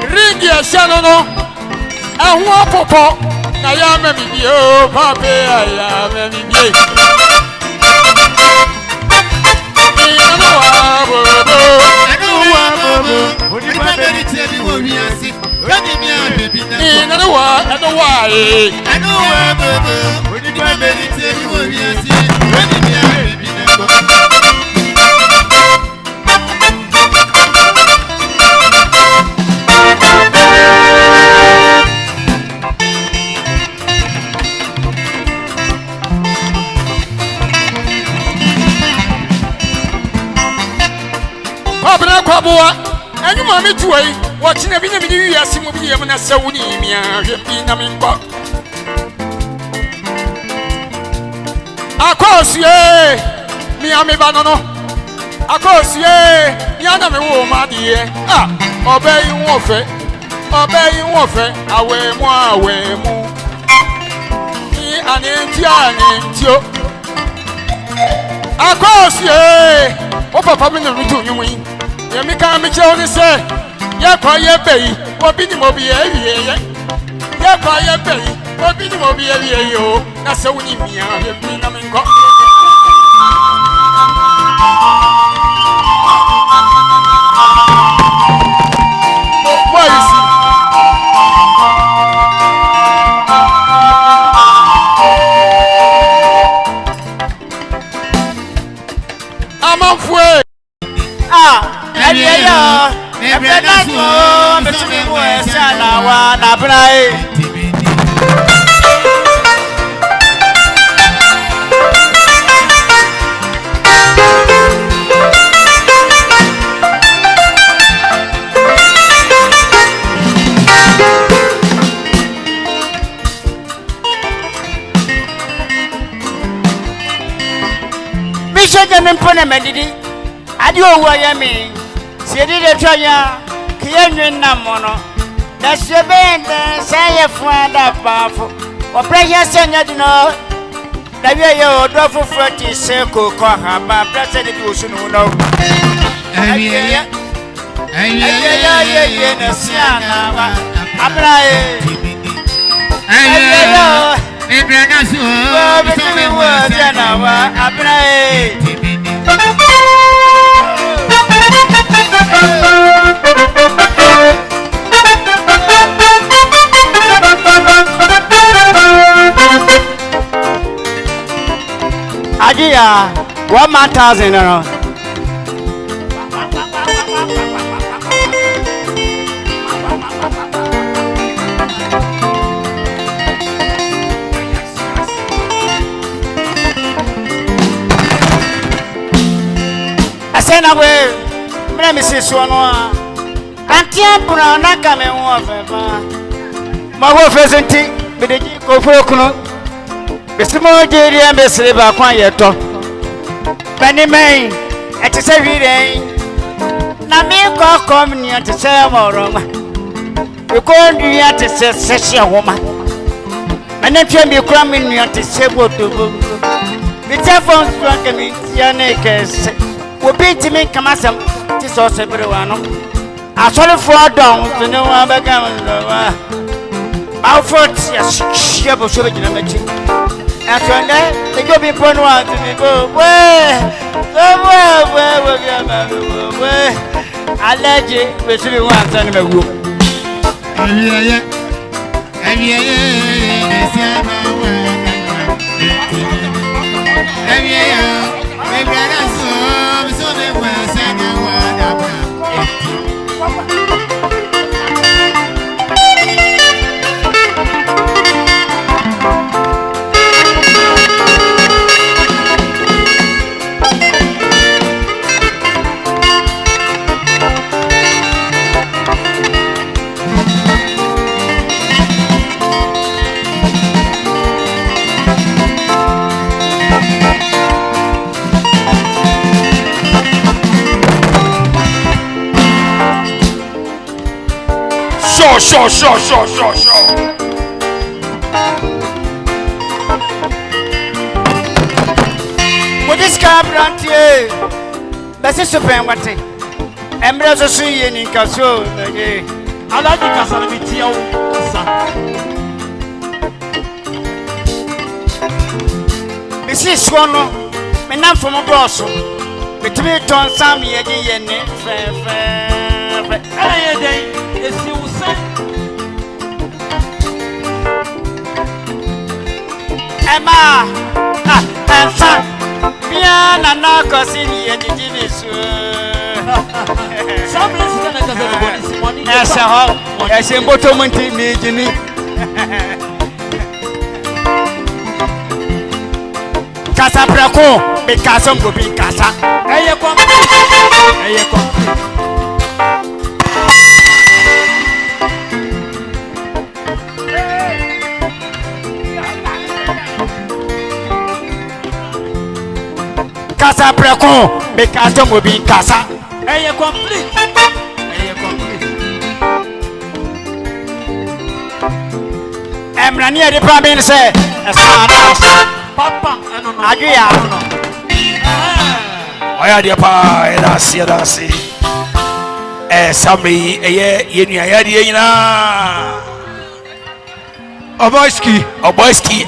ring your channel. I want papa. I am a video. Papa, I am a video. And you mammy to wait, watching every day, as you will be able to say, we of course, yeah, me, I'm a banana. Of course, yeah, Yana, my dear. Obey you, warfare. Obey you, warfare. Away more, away more. Me and you. Of course, yeah. Oh, Papa, you win. You make a mixture of the say, ya quiet bay, what be the mobile, ya quiet bay, what be the mobile, that's so we need me. What is it? I'm afraid. I do what I mean. See, did a try, Kian Namono. That's your band, say a friend of powerful. Or precious, you know. That we are your for 40 circle, call her, but President Ocean, who know. Ayeye nesiana wa abrae. Ayeye Ibrana so me wa siana wa abrae. Agia 1,000 no. Asena we mre mi se so no a antia bra na ka me ho fefa ma wo fesenti me de ko fo kuno besimo jeri ambesre ba kwan yeto bani men eti se hwire na me ko komni eti se moroma e ko ndu ya eti se se homa mane twa mi kura me nu eti se bodo mi telefon so ka mi tia na kese obi timi kamasam ti so se brewa no asole fo don so ne wa ba ga wa ba fort ya shia bo so be gina machi atwande te go bi ponu wa ti mi go we ya ba we alaje be so bi wa san me wo ayeye si ama wa ayeye me brana so me wa san wa da ba Sure. What is Cabrantier? That's a super wate. Embrace a sea in Casso. I like the Casamitio. Mrs. Swanno, me not from a grosso. Between Tom Sammy again, Yes, you say. Emma, and son, Piana, no cosini, and it is. Some is going to as a whole, as a bottom of me, Jimmy. Casa Braco, because some will be Casa. Casa Braco, because some will be in Casa. And you complete. I'm near the Prime Minister. Papa, I don't know. I dear pa, that's it. Somebody, Oboyski,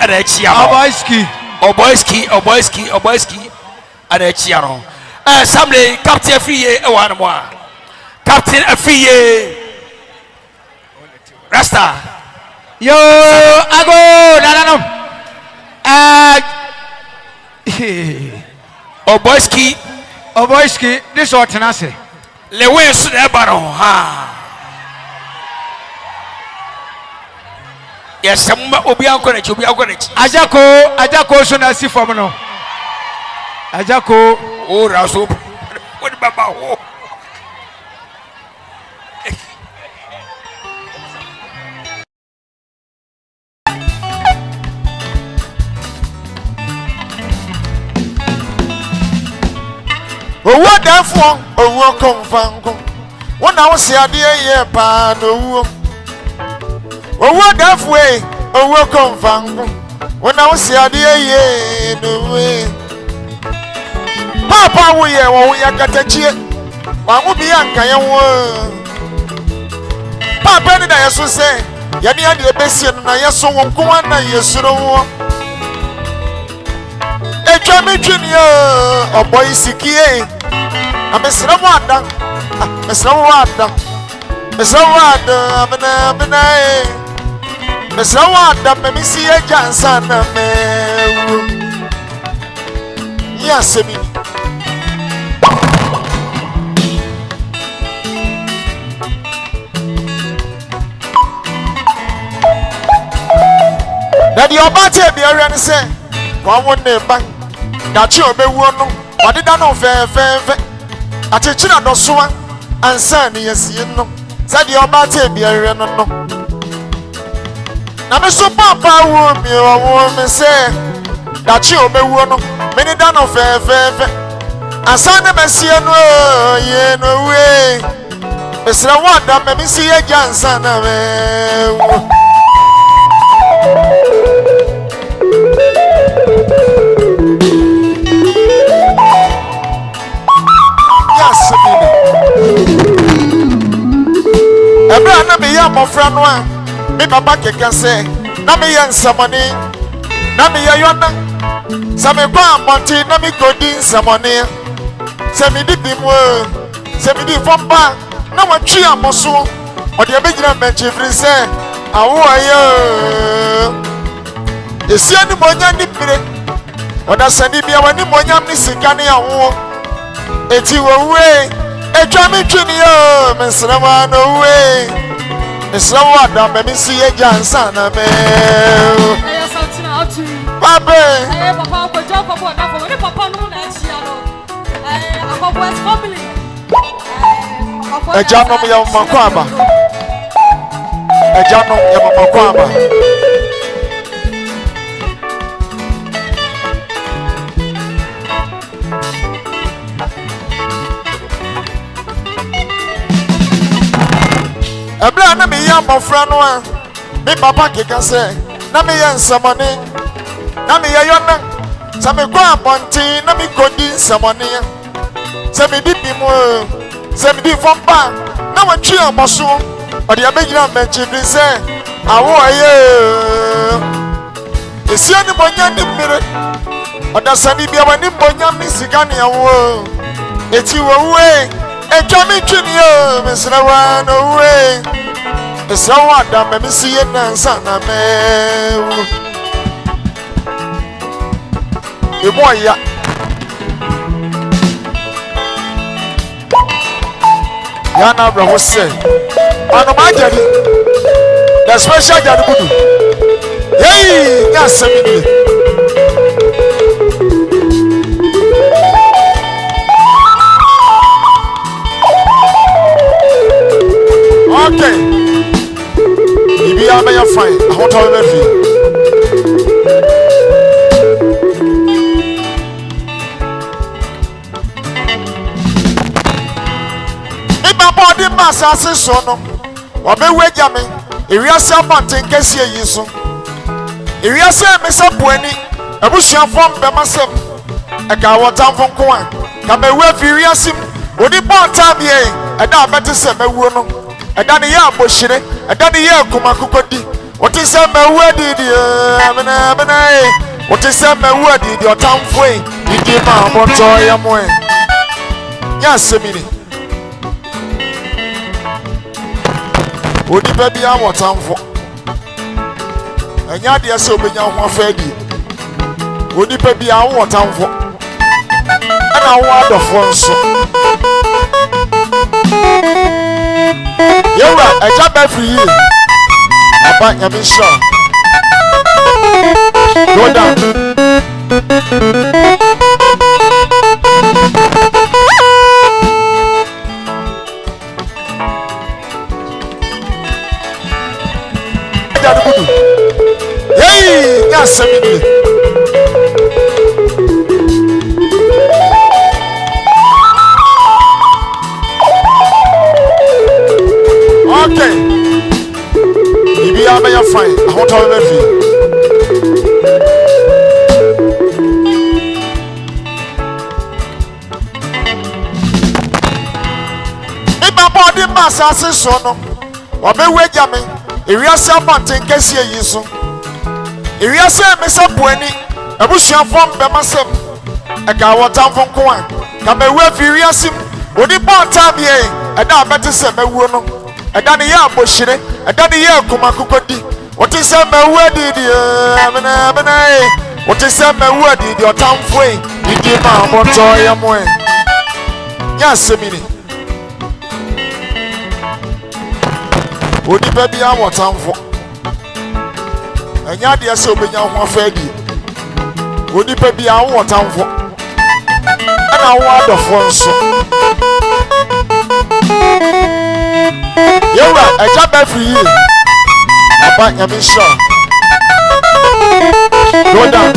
and a Oboyski, and a Chiano. Somebody, Captain Fie, one more. Captain Fie, Rasta. Yo, I go, Oboyski, this or Tenase. Lewis Ebaro, ha. Yes, some will be encouraged. You'll be encouraged. Ajako, so I see for me. Ajako, oh, Raso, what about what that for? Oh, come fango. When I was here, dear, pa, no. Oh, what that way? Oh, welcome, fango. When I was here, dear, no way. Papa, we are got a cheer. Mamu be Ankayan. Papa, and I also say, Yania the Bessie and I saw one go on. Yes, no. A Jamie Junior or boy Sikie. I'm a Srawada. Miss Rawada. Miss Rawada. Miss Rawada. Let me see a Johnson. Yes, I mean. That your body be a run say, one neighbor, that you be one, but it don't fair. At a chin of swan and son, yes, you know, said your body be a run. Now, Mr. Papa would be a woman say that you be one, many done of fair. And son of Messiah, no way. Mr. Wanda, let me see a Johnson. Yes, every na me ya mofra no a me baba keke say na me ya nsamone na me ya yona sa me kwa monti na me godi nsamone se me di bimo se me di fomba na watwi amoso o de abegyina menchi free say awo ayo esia ni monya ni pire o da sani bia wani monya ni sika ni awo eti wo we etwa me twini yo mesrawa no we mesrawa da me si ye jansa na me ayo sautina atu pape ayo papa ko joko bo da ko ni papa no na chia no akoko es family eja no ya makwaba eja no ya makwaba Ebra na me ya mofra no a me papa keka say na me ya nsamone na me ya yona sa me kwa ponti na me kodi nsamone sa me di bimo sa me di fomba na watwi amoso o de abegyina menchi bi say awo aye esia ni bonya ni mmire o da sani bia wani bonya mi sika ne awo eti wo we etwa me twini yo mesrawa no we mesrawa da me si ye nansa na me e boya ya na bra wo se ano ma jadi the special jadi budu hey ya semini okay. Ibi ame ya fine. I want to be free. Iba body mass assassin no. Obe weja me. Iriase abanten kesi yi so. Iriase me sabuani. Ebusua fom be masem. Eka wotamfo nko an. Ka me we fi iriase. Odi bon time ye. Eda abete se mewu no. Eda ne ya aboshire. Eda ne ya kumakukodi. Oti se mewu adidi. Abena e. Oti se mewu adidi otamfo e. Didi ma moto ya mo e. Ya semini. Odi baby a wotamfo. Enya de se obenya ho afadi. Odi baby a wotamfo. Ana wo adofo nso. Yewa eja ba free ye. Aba yami sure. Go down. Hey, yes, okay. Ibi ame ya fine. I want to be free. ba asase so no wabɛwagya me ewiase abɔnten kɛseɛ yi so ewiase mesa poani abusuafo mbɛmasɛm ɛka wɔtamfo nko a ka mɛwu afi wiase mu odi bɔnta bie ɛda abɛte sɛ mɛwuo no ɛda ne yɛ abɔhyire ɛda ne yɛ akoma kokodi wote sɛ mɛwu adidi ɛmenɛmenɛ wote sɛ mɛwu adidi ɔtamfo yi didi ma abɔtɔ yɛ mo ɛ nyɛ asɛmi ni onipa bi awɔ ɔtamfo ɛnyɛ adeɛ sɛ obɛnya ho afɛ adi onipa bi awɔ ɔtamfo ɛna awɔ adɔfoɔ nso yɛwura ɛgya bɛ firi yie aba nyame nhyɛ go down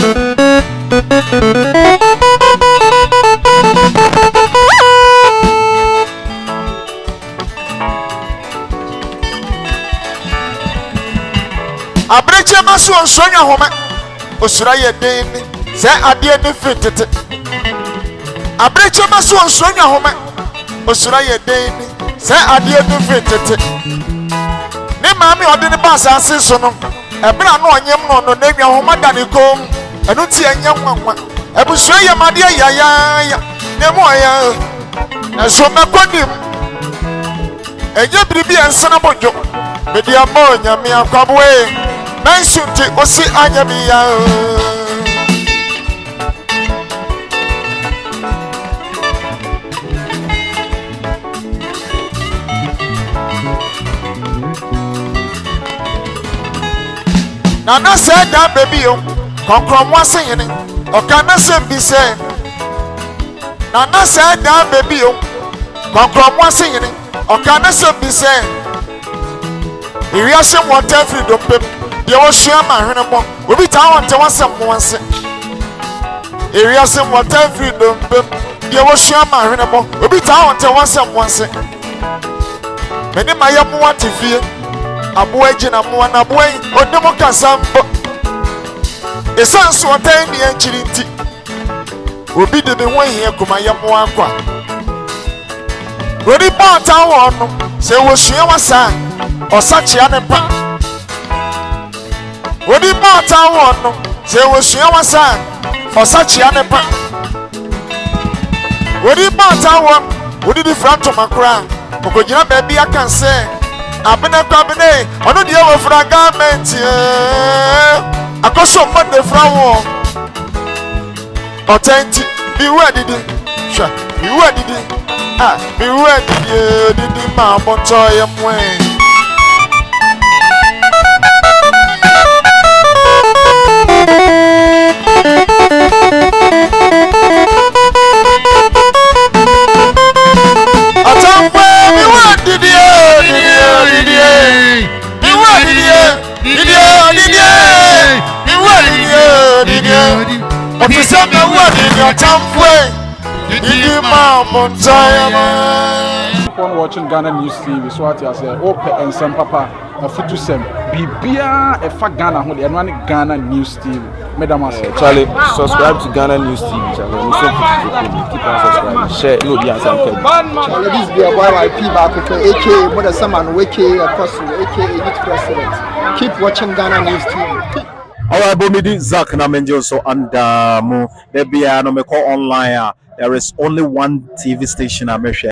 abrekye ma so nsonwa home osura yɛ den sɛ adeɛ ne fitete abrekye ma so nsonwa home osura yɛ den sɛ adeɛ ne fitete ne maame ɔde ne ba asase so no ɛbra no ɔnyem no no n'enwa homa da ne kom ɛno ti ɛnyɛ nwanwa abusua yɛ madeɛ yayaya ne mu ɔyɛ ɛso mɛkɔdim ɛnyɛ biribi ɛnsena bodwo mede ama onyame akwaboe Mensunti osi anyamiya Nana said that baby konkrom wase yene okana sembi se Nana said that baby konkrom wase yene okana sembi se Iriase water freedom pep There was Shama Henamo, we be town to one some once. Area some water freedom, there was Shama Henamo, we be town to one some once. Many my young want to feel a boy, Jina Moana boy, or Demoka Sambo. A son's what I need to will be the way here, Kumayamuakwa. Ready part town, say was Shama San or such an empire. Odi mata wono se wosua wasa osachi anepa Odi mata won odi di franto makra okogina baby aka se abene kwabene ono de wo fra government akoso mo de fra wo authentic bi wadidi sha bi wadidi bi wadidi didi ma moto ye mwe Watching Ghana News TV, so what you say, open and some papa, a fitu sem, Bibia, a fat Ghana, and one Ghana News TV. Madam, Charlie, subscribe to Ghana News TV channel. Keep on subscribing. Share, no, the answer. Charlie, this be a YYP back, aka, what a summon, aka, apostle, aka, youth president. Keep watching Ghana News TV. Alright, Bomidi Zach Namenjoso and there be no me call online. There is only one TV station I'm